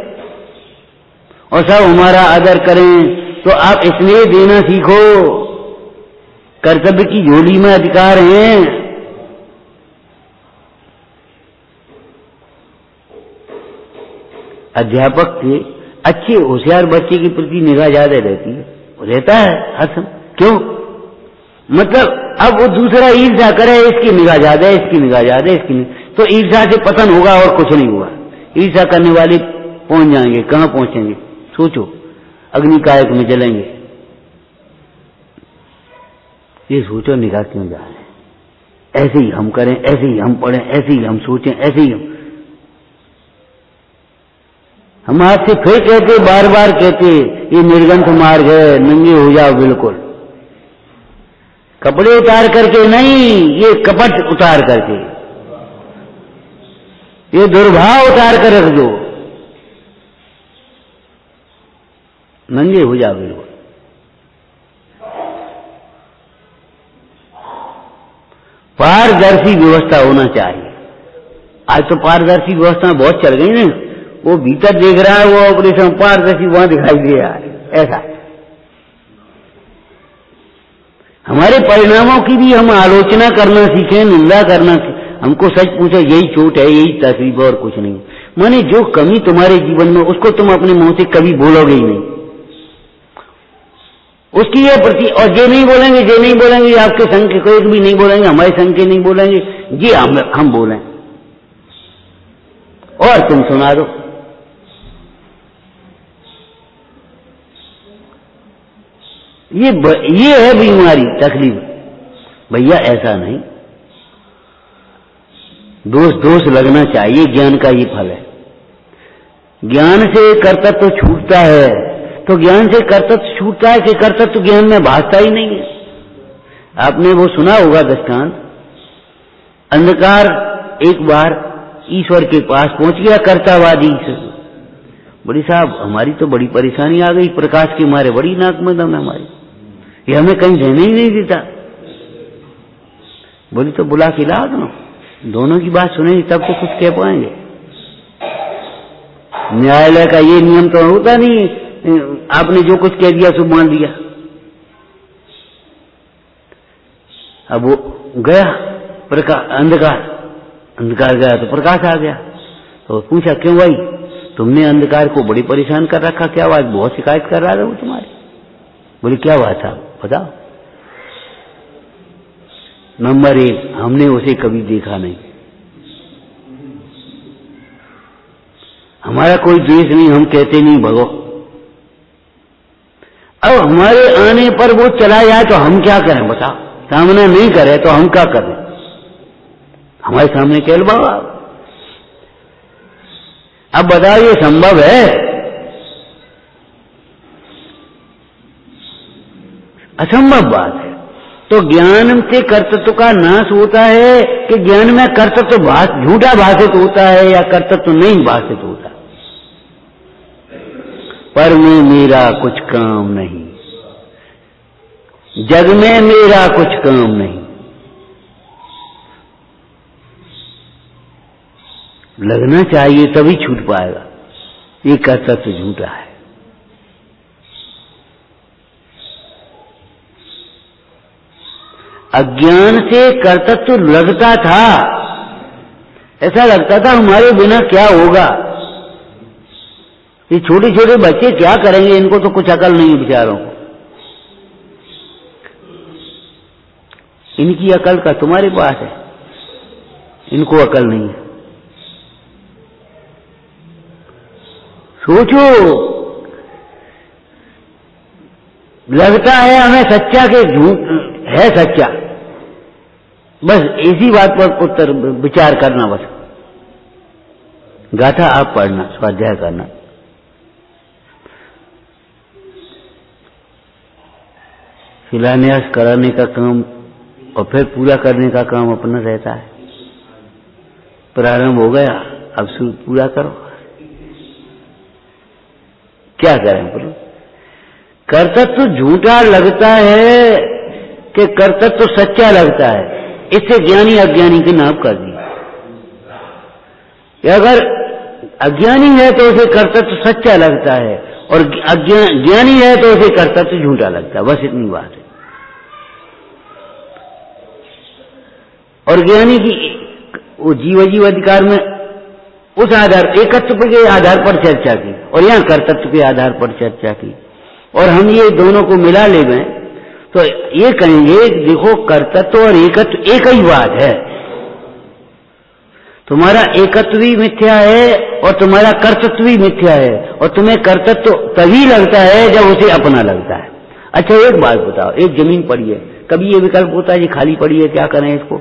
और सब हमारा आदर करें तो आप इसलिए देना सीखो। कर्तव्य की झोली में अधिकार है। अध्यापक के अच्छे होशियार बच्चे के प्रति निगाह ज्यादा रहती है, रहता है हर समय। क्यों? मतलब अब वो दूसरा ईर्ष्या करे, इसकी निगाह ज्यादा है, इसकी निगाह ज्यादा है, इसकी तो ईर्ष्या से पतन होगा और कुछ नहीं होगा। ईर्ष्या करने वाले पहुंच जाएंगे, कहां पहुंचेंगे? सोचो, अग्निकायक में जलेंगे। ये सोचो निगाह क्यों जा रहे हैं? ऐसे ही हम करें, ऐसे ही हम पढ़ें, ऐसे ही हम सोचें, ऐसे ही हम आपसे फिर कहते, बार बार कहते, ये निर्गंथ मार्ग है, नंगे हो जाओ बिल्कुल। कपड़े उतार करके नहीं, ये कपट उतार करके, ये दुर्भाव उतार कर रख दो, नंगे हो जाओ बिल्कुल। पारदर्शी व्यवस्था होना चाहिए। आज तो पारदर्शी व्यवस्था बहुत चल गई ना, वो भीतर देख रहा है, वो ऑपरेशन पारदर्शी वहां दिखाई दे रहा है, ऐसा। हमारे परिणामों की भी हम आलोचना करना सीखें, निंदा करना। हमको सच पूछे, यही चोट है, यही तकलीफ है और कुछ नहीं। माने जो कमी तुम्हारे जीवन में, उसको तुम अपने मुंह से कभी बोलोगे ही नहीं, उसकी ये प्रति। और ये नहीं बोलेंगे, ये नहीं बोलेंगे, आपके संघ के कोई भी नहीं बोलेंगे, हमारे संघ के नहीं बोलेंगे, ये हम बोलें और तुम सुना दो। ये है बीमारी, तकलीफ। भैया ऐसा नहीं, दोष लगना चाहिए, ज्ञान का ये फल है। ज्ञान से कर्तव्य तो छूटता है, तो ज्ञान से कर्तव्य छूटता है कि कर्तव्य तो ज्ञान में भासता ही नहीं है। आपने वो सुना होगा दृष्टांत, अंधकार एक बार ईश्वर के पास पहुंच गया, कर्तावादी से, बड़ी साहब हमारी तो बड़ी परेशानी आ गई, प्रकाश के मारे बड़ी नाक में दम है हमारी, ये हमें कहीं रहने ही नहीं देता। बोली तो बुला के ला दो, दोनों की बात सुनेंगे तब तो कुछ कह पाएंगे। न्यायालय का ये नियम तो होता नहीं, आपने जो कुछ कह दिया सो मान लिया। अब वो गया अंधकार गया तो प्रकाश आ गया। तो पूछा, क्यों भाई तुमने अंधकार को बड़ी परेशान कर रखा, क्या बात? बहुत शिकायत कर रहा था वो तुम्हारी। बोले क्या बात था बताओ। नंबर 1, हमने उसे कभी देखा नहीं, हमारा कोई द्वेष नहीं, हम कहते नहीं भगो। अब हमारे आने पर वो चला जाए तो हम क्या करें बताओ? सामने नहीं करे तो हम क्या करें? हमारे सामने केवल बाबा। अब बताओ ये संभव है? असंभव बात है। तो ज्ञान से कर्तृत्व का नाश होता है कि ज्ञान में कर्तृत्व झूठा भाषित होता है या कर्तृत्व नहीं भाषित होता? पर में मेरा कुछ काम नहीं, जग में मेरा कुछ काम नहीं। लगना चाहिए तभी छूट पाएगा। ये कर्तव्य झूठा है। अज्ञान से कर्तव्य लगता था, ऐसा लगता था हमारे बिना क्या होगा, ये छोटे छोटे बच्चे क्या करेंगे, इनको तो कुछ अकल नहीं है बेचारों को। इनकी अकल का तुम्हारे पास है, इनको अकल नहीं है। सोचो, लगता है हमें सच्चा के झूठ है सच्चा, बस इसी बात पर उत्तर विचार करना। बस गाथा आप पढ़ना, स्वाध्याय करना। शिलान्यास कराने का काम और फिर पूरा करने का काम अपना रहता है। प्रारंभ हो गया, अब पूरा करो। क्या करें बोलो? कर्तव्य झूठा लगता है कि कर्तव्य सच्चा लगता है, इससे ज्ञानी अज्ञानी की नाप कर दी। अगर अज्ञानी है तो उसे कर्तव्य सच्चा लगता है और ज्ञानी है तो उसे कर्तव्य झूठा लगता है। बस इतनी बात है। और ज्ञानी की वो जीव अधिकार में उस आधार एकत्व के आधार पर चर्चा की और यहाँ कर्तव्य के आधार पर चर्चा की, और हम ये दोनों को मिला ले गए तो ये कहेंगे देखो कर्तव्य और एकत्व एक ही बात है। तुम्हारा एकत्व भी मिथ्या है और तुम्हारा कर्तव्य भी मिथ्या है, और तुम्हें कर्तव्य तभी लगता है जब उसे अपना लगता है। अच्छा एक बात बताओ, एक जमीन पड़ी है, कभी ये विकल्प होता है ये खाली पड़ी है क्या करें इसको?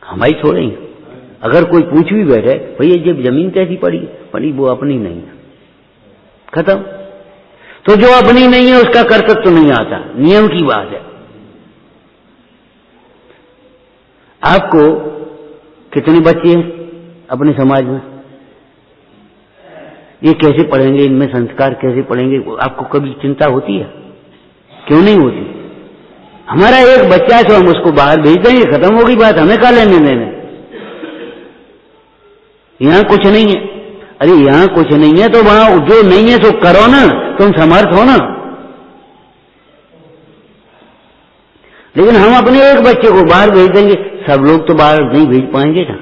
हमारी छोड़ेंगे। अगर कोई पूछ भी बैठे भैया जब जमीन कैसी पड़ी वो अपनी नहीं है, खत्म। तो जो अपनी नहीं है उसका कर्तव्य तो नहीं आता, नियम की बात है। आपको कितने बच्चे हैं अपने समाज में? ये कैसे पढ़ेंगे, इनमें संस्कार कैसे पढ़ेंगे, आपको कभी चिंता होती है? क्यों नहीं होती? हमारा एक बच्चा है तो हम उसको बाहर भेज देंगे, खत्म होगी बात, हमें क्या लेने देने। यहां कुछ नहीं है। अरे यहां कुछ नहीं है तो वहां जो नहीं है तो करो ना, तुम समर्थ हो ना। लेकिन हम अपने एक बच्चे को बाहर भेज देंगे, सब लोग तो बाहर नहीं भेज पाएंगे ना,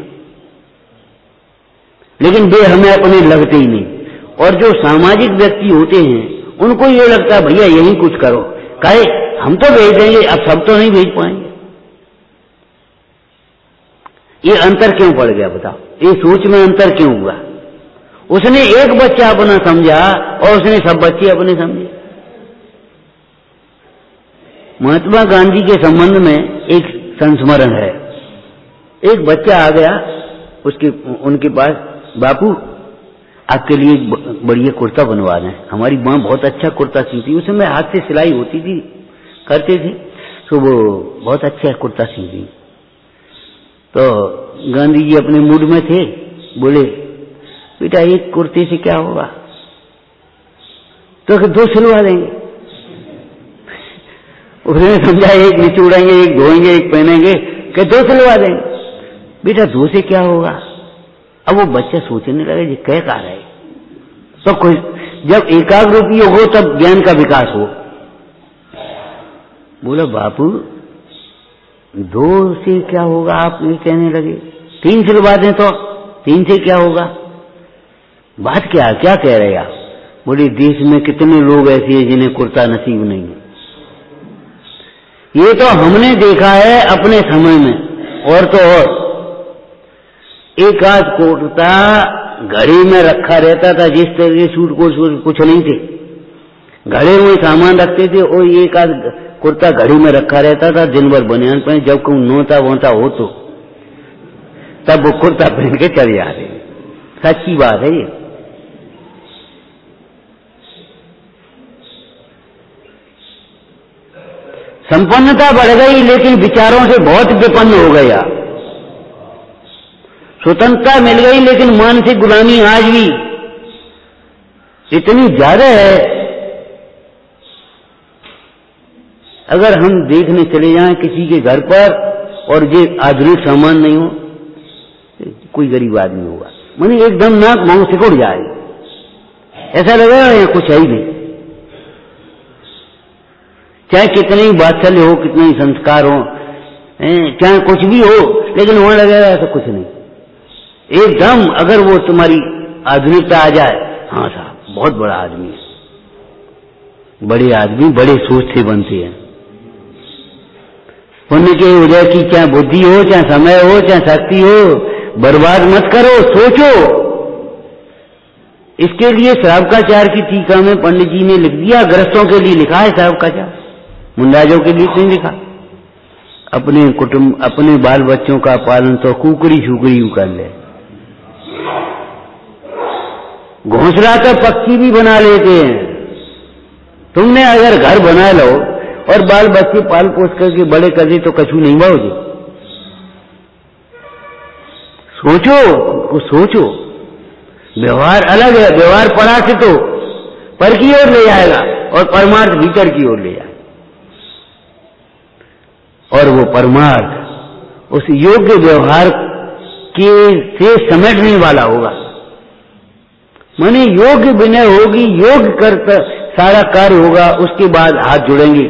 लेकिन वे हमें अपने लगते ही नहीं। और जो सामाजिक व्यक्ति होते हैं उनको ये लगता है भैया यही कुछ करो, कहे हम तो भेज देंगे, अब सब तो नहीं भेज पाएंगे। ये अंतर क्यों पड़ गया बताओ? ये सोच में अंतर क्यों हुआ? उसने एक बच्चा अपना समझा और उसने सब बच्चे अपने समझे। महात्मा गांधी के संबंध में एक संस्मरण है। एक बच्चा आ गया उनके पास, बापू आपके लिए बढ़िया कुर्ता बनवा दें। हमारी माँ बहुत अच्छा कुर्ता सीती, उस समय हाथ से सिलाई होती थी, करते थे, तो वो बहुत अच्छा कुर्ता सीती। तो गांधी जी अपने मूड में थे, बोले बेटा एक कुर्ते से क्या होगा? तो दो सिलवा देंगे। उसने समझा एक निचोड़ेंगे, एक धोएंगे, एक पहनेंगे, कि दो सिलवा देंगे। बेटा दो से क्या होगा? अब वो बच्चा सोचने लगा ये कह रहा है। तो कोई जब एकाग्र हो तब ज्ञान का विकास हो। बोला बापू दो से क्या होगा? आप ये कहने लगे, तीन सिलवा दें तो तीन से क्या होगा? बात क्या कह रहे आप? बोले देश में कितने लोग ऐसे हैं जिन्हें कुर्ता नसीब नहीं है। ये तो हमने देखा है अपने समय में, और तो और एक आध कुर्ता घड़ी में रखा रहता था, जिस तरह के सूट को कुछ नहीं थे। घड़े हुए सामान रखते थे और एक आध कुर्ता घड़ी में रखा रहता था, दिन भर बनियान पहने, जब कोई नोता वोता हो तो तब वो कुर्ता पहन के चले आते। सच्ची बात है ये। संपन्नता बढ़ गई लेकिन विचारों से बहुत विपन्न हो गया। स्वतंत्रता मिल गई लेकिन मानसिक गुलामी आज भी इतनी ज्यादा है। अगर हम देखने चले जाएं किसी के घर पर और ये आधुनिक सामान नहीं हो, कोई गरीब आदमी होगा, माने एकदम नाक मुंह सिकुड़ जाए, ऐसा लगेगा या कुछ है ही नहीं। चाहे कितने ही वात्सल्य हो, कितने ही संस्कार हो, चाहे कुछ भी हो, लेकिन वहां लगेगा ऐसा कुछ नहीं। एकदम अगर वो तुम्हारी आधुनिकता आ जाए, हाँ साहब बहुत बड़ा आदमी है। बड़े आदमी बड़े सोच से बनते हैं। पुण्य के उदय की चाहे बुद्धि हो, चाहे समय हो, चाहे शक्ति हो, बर्बाद मत करो, सोचो। इसके लिए श्रावकाचार की टीका में पंडित जी ने लिख दिया, गृहस्थों के लिए लिखा है श्रावकाचार, मुंडाजों के लिए नहीं लिखा। अपने कुटुंब अपने बाल बच्चों का पालन तो कुकड़ी छुकड़ी कर ले। घोंसला तो पक्षी भी बना लेते हैं। तुमने अगर घर बना लो और बाल बच्चे पाल पोस करके बड़े कर दे तो कछु नहीं भाओगे। सोचो, कुछ सोचो। व्यवहार अलग है, व्यवहार परासित तो पर की ओर ले जाएगा और परमार्थ भीतर की ओर ले जाएगा। और वो परमार्थ उस योग्य व्यवहार के से समेटने वाला होगा। माने योग्य विनय होगी, योग्य करता सारा कार्य होगा, उसके बाद हाथ जुड़ेंगे,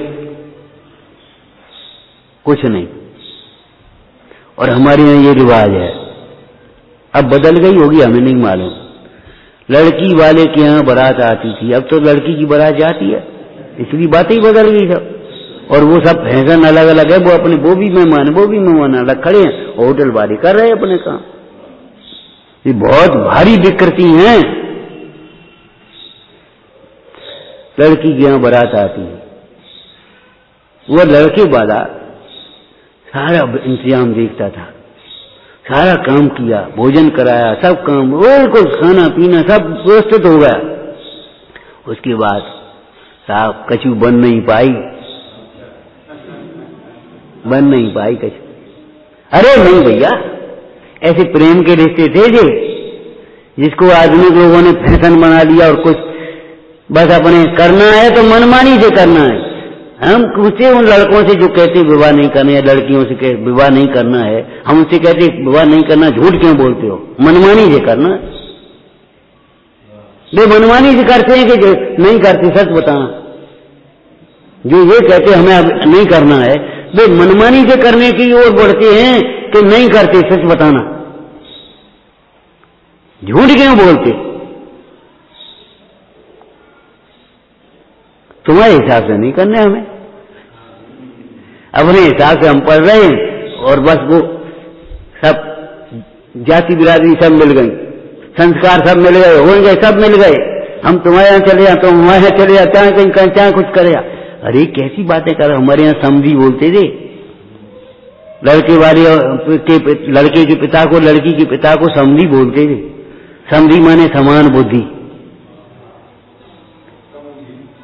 कुछ नहीं। और हमारे यहाँ ये रिवाज है, अब बदल गई होगी हमें नहीं मालूम। लड़की वाले के यहाँ बारात आती थी, अब तो लड़की की बारात जाती है, इसलिए बातें ही बदल गई सब। और वो सब फैशन अलग अलग है। वो अपने वो भी मेहमान अलग खड़े हैं, होटल वाले कर रहे हैं अपने काम। ये बहुत भारी विकृति हैं। लड़की के यहाँ बारात आती है, वो लड़के वाला सारा इंतजाम देखता था, सारा काम किया, भोजन कराया, सब काम, बिल्कुल खाना पीना सब व्यवस्थित हो गया। उसके बाद साहब कछु बन नहीं पाई कछु। अरे नहीं भैया, ऐसे प्रेम के रिश्ते थे जे जिसको आदमी लोगों ने फैशन बना लिया और कुछ बस अपने करना है तो मनमानी से करना है। हम पूछते उन लड़कों से जो कहते विवाह नहीं करना है, लड़कियों से कहते विवाह नहीं करना है, हम उनसे कहते विवाह नहीं करना, झूठ क्यों बोलते हो, मनमानी से करना। वे मनमानी से करते हैं कि जो नहीं करते, सच बताना। जो ये कहते हमें अब नहीं करना है, वे मनमानी से करने की ओर बढ़ते हैं कि नहीं करते, सच बताना। झूठ क्यों बोलते? तुम्हारे हिसाब से नहीं करने, हमें अपने हिसाब से हम पढ़ रहे हैं और बस वो सब जाति बिरादरी सब मिल गई, संस्कार सब मिल गए, हो गए, सब मिल गए। हम तुम्हारे यहाँ चले जाते, तुम हमारे यहाँ चले जाते हैं, कहीं चाहे कुछ करे। अरे कैसी बातें कर, हमारे यहाँ समझी बोलते थे। लड़के वाले लड़के के पिता को, लड़की के पिता को समझी बोलते थे। समझी माने समान बुद्धि।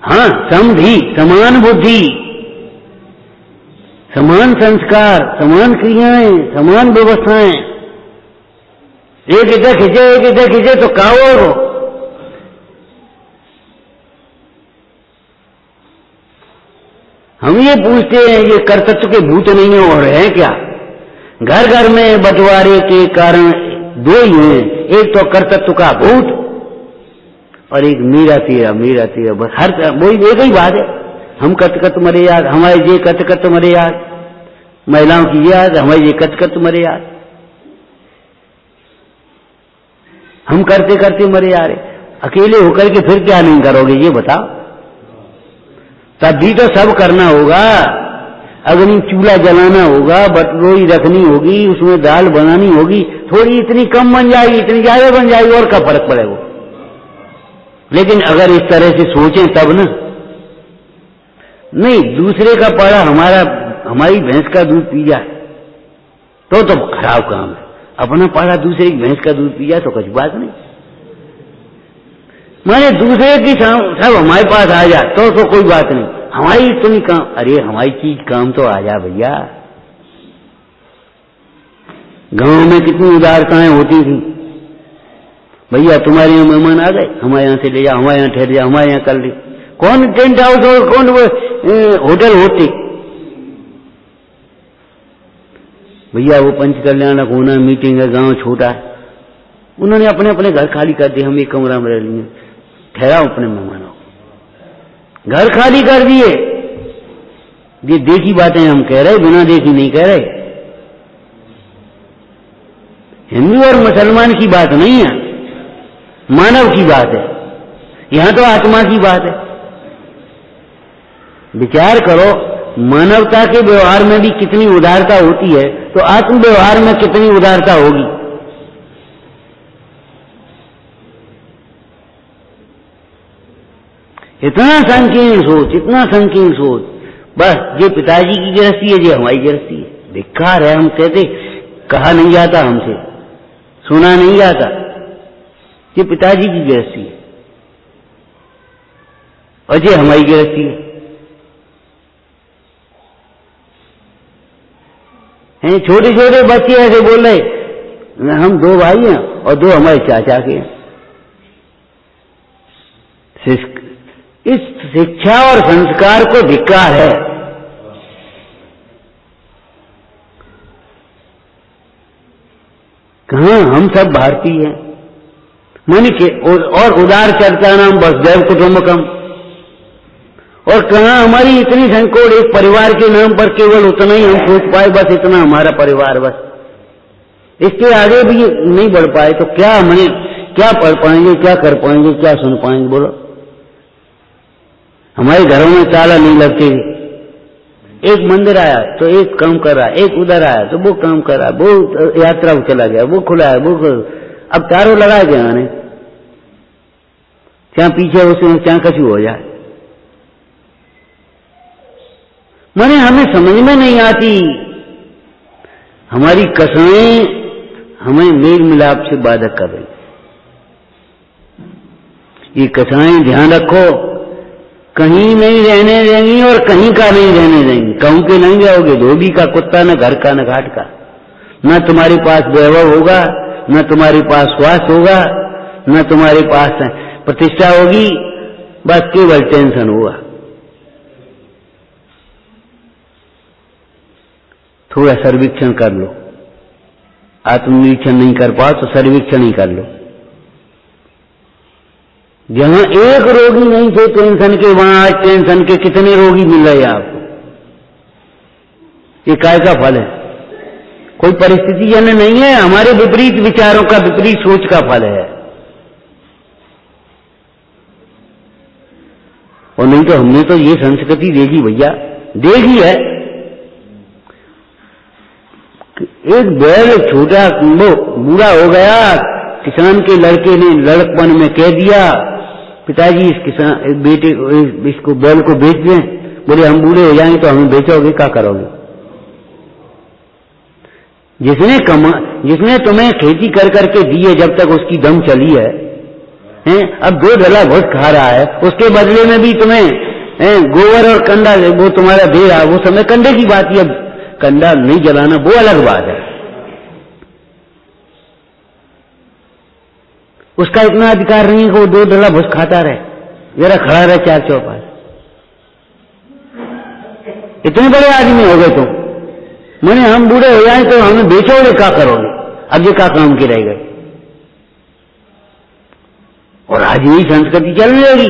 हाँ, समझी समान बुद्धि, समान संस्कार, समान क्रियाएं, समान व्यवस्थाएं। एक इधर खींचे तो काओ। हम ये पूछते हैं, ये कर्तृत्व के भूत नहीं है और है क्या? घर घर में बंटवारे के कारण दो ही हैं, एक तो कर्तृत्व का भूत और एक मेरा तेरा। बस हर वही एक ही बात है। हम कर्तृत्व मरे याद, हमारे ये कर्तृत्व मरे याद, महिलाओं की याद, हमारे ये कर्तृत्व मरे याद। हम करते करते मरे यार, अकेले होकर के फिर क्या नहीं करोगे ये बताओ? तब भी तो सब करना होगा। अग्नि चूल्हा जलाना होगा, बटरोई रखनी होगी, उसमें दाल बनानी होगी। थोड़ी इतनी कम बन जाएगी, इतनी ज्यादा बन जाएगी, और क्या फर्क पड़ेगा? लेकिन अगर इस तरह से सोचें तब ना, नहीं, दूसरे का पाड़ा हमारी भैंस का दूध पी जाए तो खराब काम है। अपना पाड़ा दूसरे की भैंस का दूध पी जाए तो कुछ बात नहीं। माने दूसरे की सब हमारे पास आ जाए तो कोई बात नहीं। हमारी इतनी काम, अरे हमारी चीज काम तो आ जा भैया। गांव में कितनी उदारताएं होती थी, भैया तुम्हारे यहाँ मेहमान आ गए, हमारे यहाँ से ले जाओ, हमारे यहाँ ठहर जाओ, हमारे यहाँ कर ले। कौन टेंट हाउस और कौन होटल होते भैया। वो पंच कल्याण होना, मीटिंग है, गांव छोटा है, उन्होंने अपने अपने घर खाली कर दिए। हम एक कमरा में रह लिए, ठहराओ अपने मेहमानों, घर खाली कर दिए। ये देखी बातें हम कह रहे, बिना देखी नहीं कह रहे। हिंदू और मुसलमान की बात नहीं है, मानव की बात है। यहां तो आत्मा की बात है। विचार करो, मानवता के व्यवहार में भी कितनी उदारता होती है, तो आत्म व्यवहार में कितनी उदारता होगी। इतना संकीर्ण सोच, इतना संकीर्ण सोच। बस ये पिताजी की गृहस्थी है, ये हमारी गृहस्थी है। धिक्कार है, हम कहते कहा नहीं जाता, हमसे सुना नहीं जाता। ये पिताजी की गृहस्थी है और ये हमारी गृहस्थी है। छोटे छोटे बच्चे ऐसे बोल रहे, हम दो भाई हैं और दो हमारे चाचा के हैं। इस शिक्षा और संस्कार को धिक्कार है। कहां हम सब भारतीय हैं, मानी के और उदार चर्चा नाम वसुधैव कुटुंबकम। और कहां हमारी इतनी संकोच, एक परिवार के नाम पर केवल उतना ही हम सोच पाए, बस इतना हमारा परिवार, बस इसके आगे भी नहीं बढ़ पाए तो क्या हमें, क्या पढ़ पाएंगे, क्या कर पाएंगे, क्या सुन पाएंगे। बोलो, हमारे घरों में ताला नहीं लगते। एक मंदिर आया तो एक काम कर रहा है, एक उधर आया तो वो काम कर रहा है, वो यात्रा को चला गया, वो खुला है, वो अब चारों लगाए गए आने, चाहे पीछे उसमें चाहे कछु हो जाए। माने हमें समझ में नहीं आती, हमारी कसमें हमें मेल मिलाप से बाधक कर रही। ये कसाएं ध्यान रखो, कहीं नहीं रहने देंगी और कहीं का नहीं रहने देंगी। कहूं के नहीं रहोगे, धोबी का कुत्ता, न घर का न घाट का। न तुम्हारे पास वैभव होगा, न तुम्हारे पास स्वास्थ्य होगा, न तुम्हारे पास प्रतिष्ठा होगी, बस केवल टेंशन होगा। थोड़ा सर्वेक्षण कर लो, आत्मनिरीक्षण नहीं कर पाओ तो सर्वेक्षण ही कर लो। जहां एक रोगी नहीं थे टेंशन के, वहां आज टेंशन के कितने रोगी मिल रहे हैं आपको। ये काय का फल है? कोई परिस्थिति जन नहीं है, हमारे विपरीत विचारों का, विपरीत सोच का फल है। और नहीं तो हमने तो ये संस्कृति देखी भैया, देखी है। एक बैल छोटा बूढ़ा हो गया, किसान के लड़के ने लड़कपन में कह दिया, पिताजी इस किसान बेटे इसको बैल को बेच दें। बोले हम बूढ़े हो जाएंगे तो हमें बेचोगे, क्या करोगे? जिसने तुम्हें खेती कर करके दी है, जब तक उसकी दम चली है, अब 2 डला घुस खा रहा है, उसके बदले में भी तुम्हें गोबर और कंडा वो तुम्हारा दे रहा है। वो समय कंडे की बात है, कंडा नहीं जलाना वो अलग बात है। उसका इतना अधिकार नहीं है कि वो 2 डला भुस खाता रहे, जरा खड़ा रहे 4 चौपाल। इतने बड़े आदमी हो गए तुम, मैंने हम बूढ़े हो जाए तो हमें बेचोगे, क्या करोगे? अब ये क्या काम के रह गए? और आज यही संस्कृति चल रही,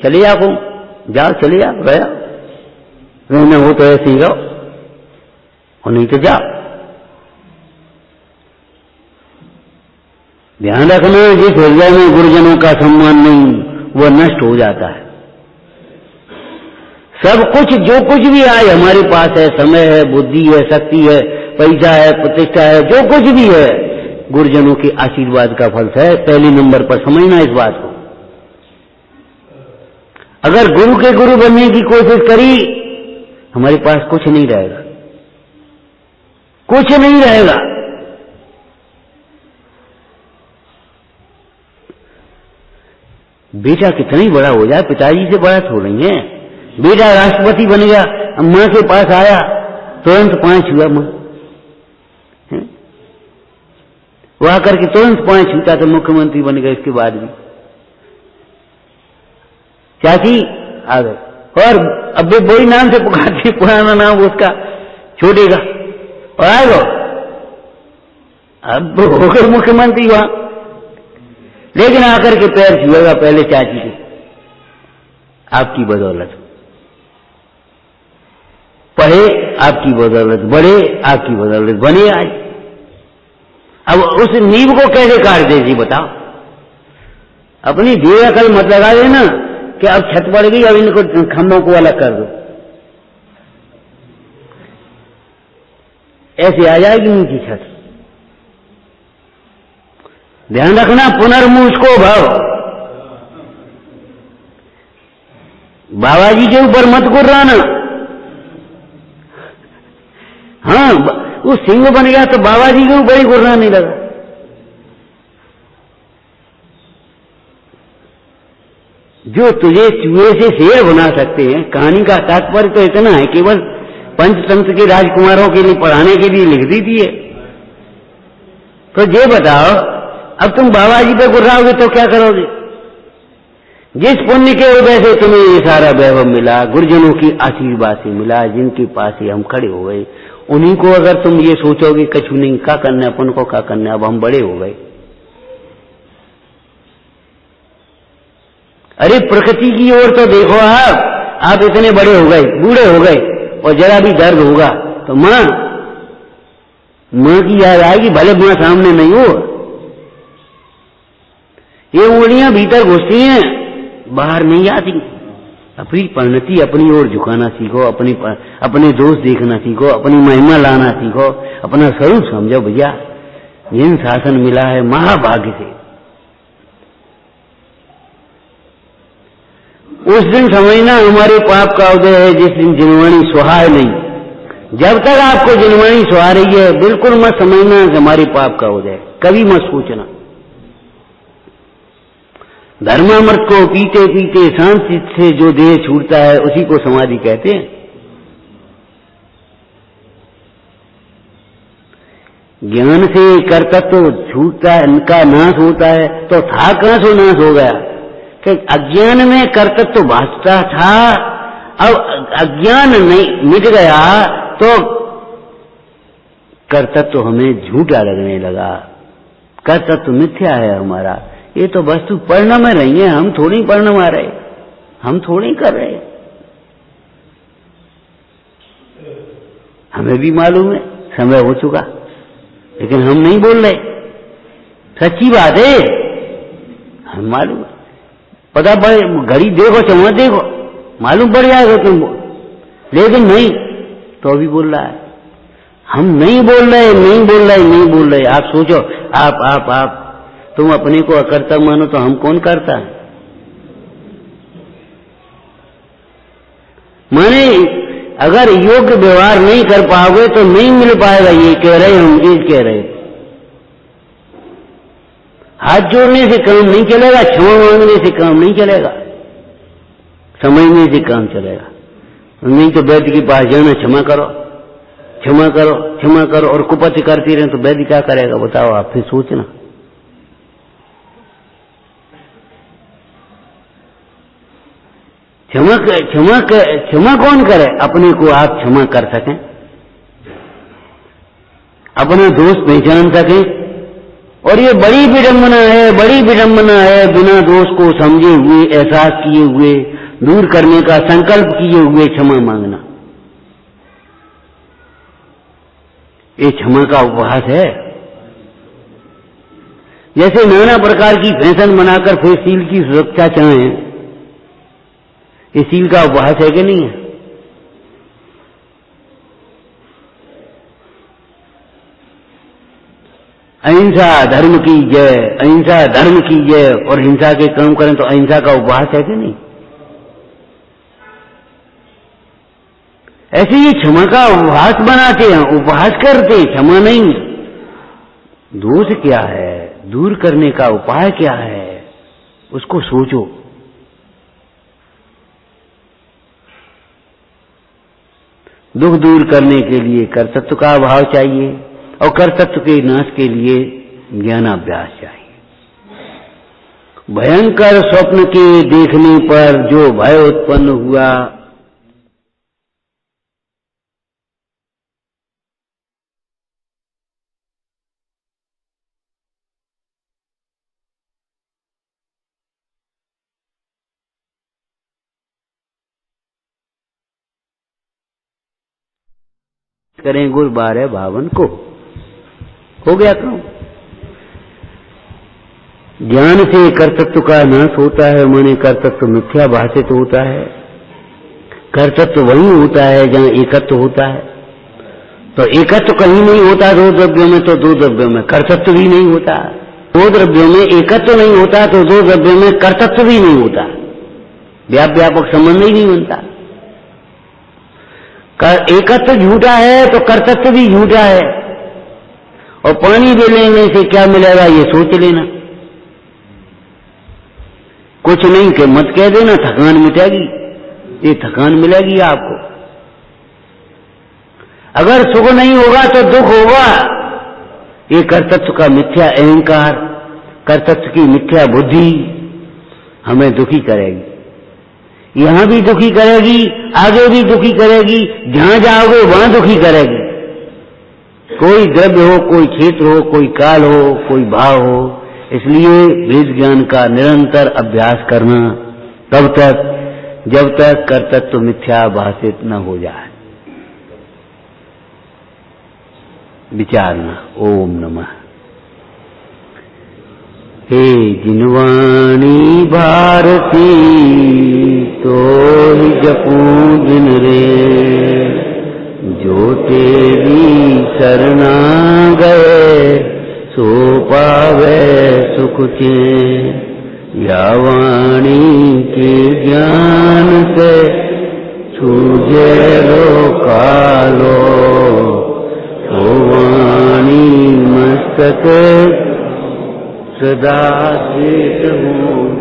चले जाओ, जाओ चले जाओ, गया रहना हो तो ऐसे ही रहो और नहीं तो जाओ। ध्यान रखना, जिस हृदय में गुरुजनों का सम्मान नहीं, वह नष्ट हो जाता है। सब कुछ, जो कुछ भी आए हमारे पास है, समय है, बुद्धि है, शक्ति है, पैसा है, प्रतिष्ठा है, जो कुछ भी है, गुरुजनों के आशीर्वाद का फल है। पहले नंबर पर समझना इस बात को। अगर गुरु के गुरु बनने की कोशिश करी, हमारे पास कुछ नहीं रहेगा, कुछ नहीं रहेगा। बेटा कितना ही बड़ा हो जाए, पिताजी से बड़ा थोड़ी है। बेटा राष्ट्रपति बन गया, मां के पास आया, तुरंत 5 हुआ मां, वो आकर के तुरंत 5 छूटा तो मुख्यमंत्री बन गए। इसके बाद भी चाची आ गए, और अब वही नाम से पुकारती, पुराना नाम उसका छोटे का, और आ गो, अब हो गए मुख्यमंत्री वहां। लेकिन आकर के पैर छुएगा पहले चाची के, आपकी बदौलत पढ़े, आपकी बदौलत बढ़े, आपकी बदौलत बने आज। अब उस नींव को कैसे काट दे जी बताओ? अपनी देर अकल मत लगा देना कि अब छत पड़ गई, अब इनको खंभों को अलग कर दो, ऐसे आ जाएगी नीचे छत। ध्यान रखना, पुनर्मूस को भाव, बाबा जी के ऊपर मत गुर्राना। हाँ, वो सिंह बन गया तो बाबा जी के ऊपर ही गुर्राने लगा। जो तुझे चूहे से शेर बना सकते हैं, कहानी का तात्पर्य तो इतना है, केवल पंचतंत्र के राजकुमारों के लिए पढ़ाने के लिए लिख दी थी। तो ये बताओ, अब तुम बाबा जी पे गुर्राओगे तो क्या करोगे? जिस पुण्य के वजह से तुम्हें ये सारा वैभव मिला, गुरुजनों की आशीर्वाद से मिला, जिनके पास ही हम खड़े हो गए, उन्हीं को अगर तुम ये सोचोगे कछु नहीं, क्या करना है अपन को, क्या करना है, अब हम बड़े हो गए। अरे प्रकृति की ओर तो देखो, आप इतने बड़े हो गए, बूढ़े हो गए, और जरा भी दर्द होगा तो मां की याद आएगी, भले मां सामने नहीं हो। ये उंगलियां भीतर घुसती हैं, बाहर नहीं आती। अपनी परिणति अपनी ओर झुकाना सीखो, अपने दोष देखना सीखो, अपनी महिमा लाना सीखो, अपना स्वरूप समझो भैया। जिन शासन मिला है महाभाग्य से, उस दिन समझना हमारे पाप का उदय है, जिस दिन जिनवाणी सुहाए नहीं। जब तक आपको जिनवाणी सुहा रही है, बिल्कुल मत समझना कि हमारे पाप का उदय, कभी मत सोचना। धर्मामृत को पीते पीते शांति से जो देह छूटता है, उसी को समाधि कहते हैं। ज्ञान से कर्तव्य छूटता है, इनका नाश होता है, तो था कहां से नाश हो गया कि अज्ञान में कर्तव्य भासता था। अब अज्ञान नहीं मिट गया तो कर्तव्य हमें झूठा लगने लगा। कर्तव्य मिथ्या है हमारा, ये तो वस्तु परिणाम में रही है, हम थोड़ी परिणाम आ रहे, हम थोड़ी कर रहे। हमें भी मालूम है समय हो चुका, लेकिन हम नहीं बोल रहे। सच्ची बात है, हम मालूम है, पता पड़े, घड़ी देखो, चौवा देखो, मालूम पड़ जाएगा तुमको, लेकिन नहीं तो अभी बोल रहा है। हम नहीं बोल रहे, नहीं बोल रहे, नहीं बोल रहे। आप सोचो, आप तुम अपने को अकर्ता मानो तो हम कौन करता है? माने अगर योग्य व्यवहार नहीं कर पाओगे तो नहीं मिल पाएगा, ये कह रहे हम, ये कह रहे। हाथ जोड़ने से काम नहीं चलेगा, क्षमा मांगने से काम नहीं चलेगा, समझने से काम चलेगा। नहीं तो वैद्य के पास जाना, क्षमा करो, क्षमा करो, क्षमा करो, और कुपथ करती रहे तो वैद्य क्या करेगा बताओ? आप फिर सोचना। क्षमा कौन करे? अपने को आप क्षमा कर सकें, अपना दोष पहचान सकें। और ये बड़ी विडंबना है, बड़ी विडंबना है, बिना दोष को समझे हुए, एहसास किए हुए, दूर करने का संकल्प किए हुए क्षमा मांगना, ये क्षमा का उपहास है। जैसे नाना प्रकार की फैशन बनाकर फिर सील की सुरक्षा चाहें, ये सील का उपहास है कि नहीं है? अहिंसा धर्म की जय, अहिंसा धर्म की जय, और हिंसा के काम करें तो अहिंसा का उपहास है कि नहीं? ऐसे ये क्षमा का उपहास बनाते हैं, उपहास करते, क्षमा नहीं। दोष क्या है, दूर करने का उपाय क्या है, उसको सोचो। दुख दूर करने के लिए कर्तृत्व का अभाव चाहिए और कर्तृत्व के नाश के लिए ज्ञानाभ्यास चाहिए। भयंकर स्वप्न के देखने पर जो भय उत्पन्न हुआ, करें गुरु 1252 को हो गया काम। ज्ञान से कर्तृत्व का नाश होता है, माने कर्तृत्व मिथ्या भाषित होता है। कर्तृत्व वही होता है जहां एकत्व होता है। तो एकत्व कहीं नहीं होता दो द्रव्यों में, तो दो द्रव्यों में कर्तृत्व भी नहीं होता। दो द्रव्यों में एकत्व नहीं होता तो दो द्रव्यों में कर्तृत्व भी नहीं होता, व्यापक संबंध ही नहीं बनता। एकत्व झूठा है तो कर्तृत्व भी झूठा है। और पानी लेने से क्या मिलेगा ये सोच लेना, कुछ नहीं कि मत कह देना, थकान मिटेगी, ये थकान मिलेगी आपको। अगर सुख नहीं होगा तो दुख होगा। ये कर्तृत्व का मिथ्या अहंकार, कर्तृत्व की मिथ्या बुद्धि हमें दुखी करेगी। यहां भी दुखी करेगी, आगे भी दुखी करेगी, जहां जाओगे वहां दुखी करेगी। कोई द्रव्य हो, कोई क्षेत्र हो, कोई काल हो, कोई भाव हो। इसलिए वेद ज्ञान का निरंतर अभ्यास करना, तब तक जब तक कर्तृत्व मिथ्या भाषित न हो जाए। विचारना। ओम नमः। हे जिनवाणी भारती तो ही जपूं जिन रे, जो तेरी शरणा गए सो पावे सुख चैन। या वाणी के ज्ञान से छूझे लो कालो, तो वाणी मस्तक सदा चेत हूँ।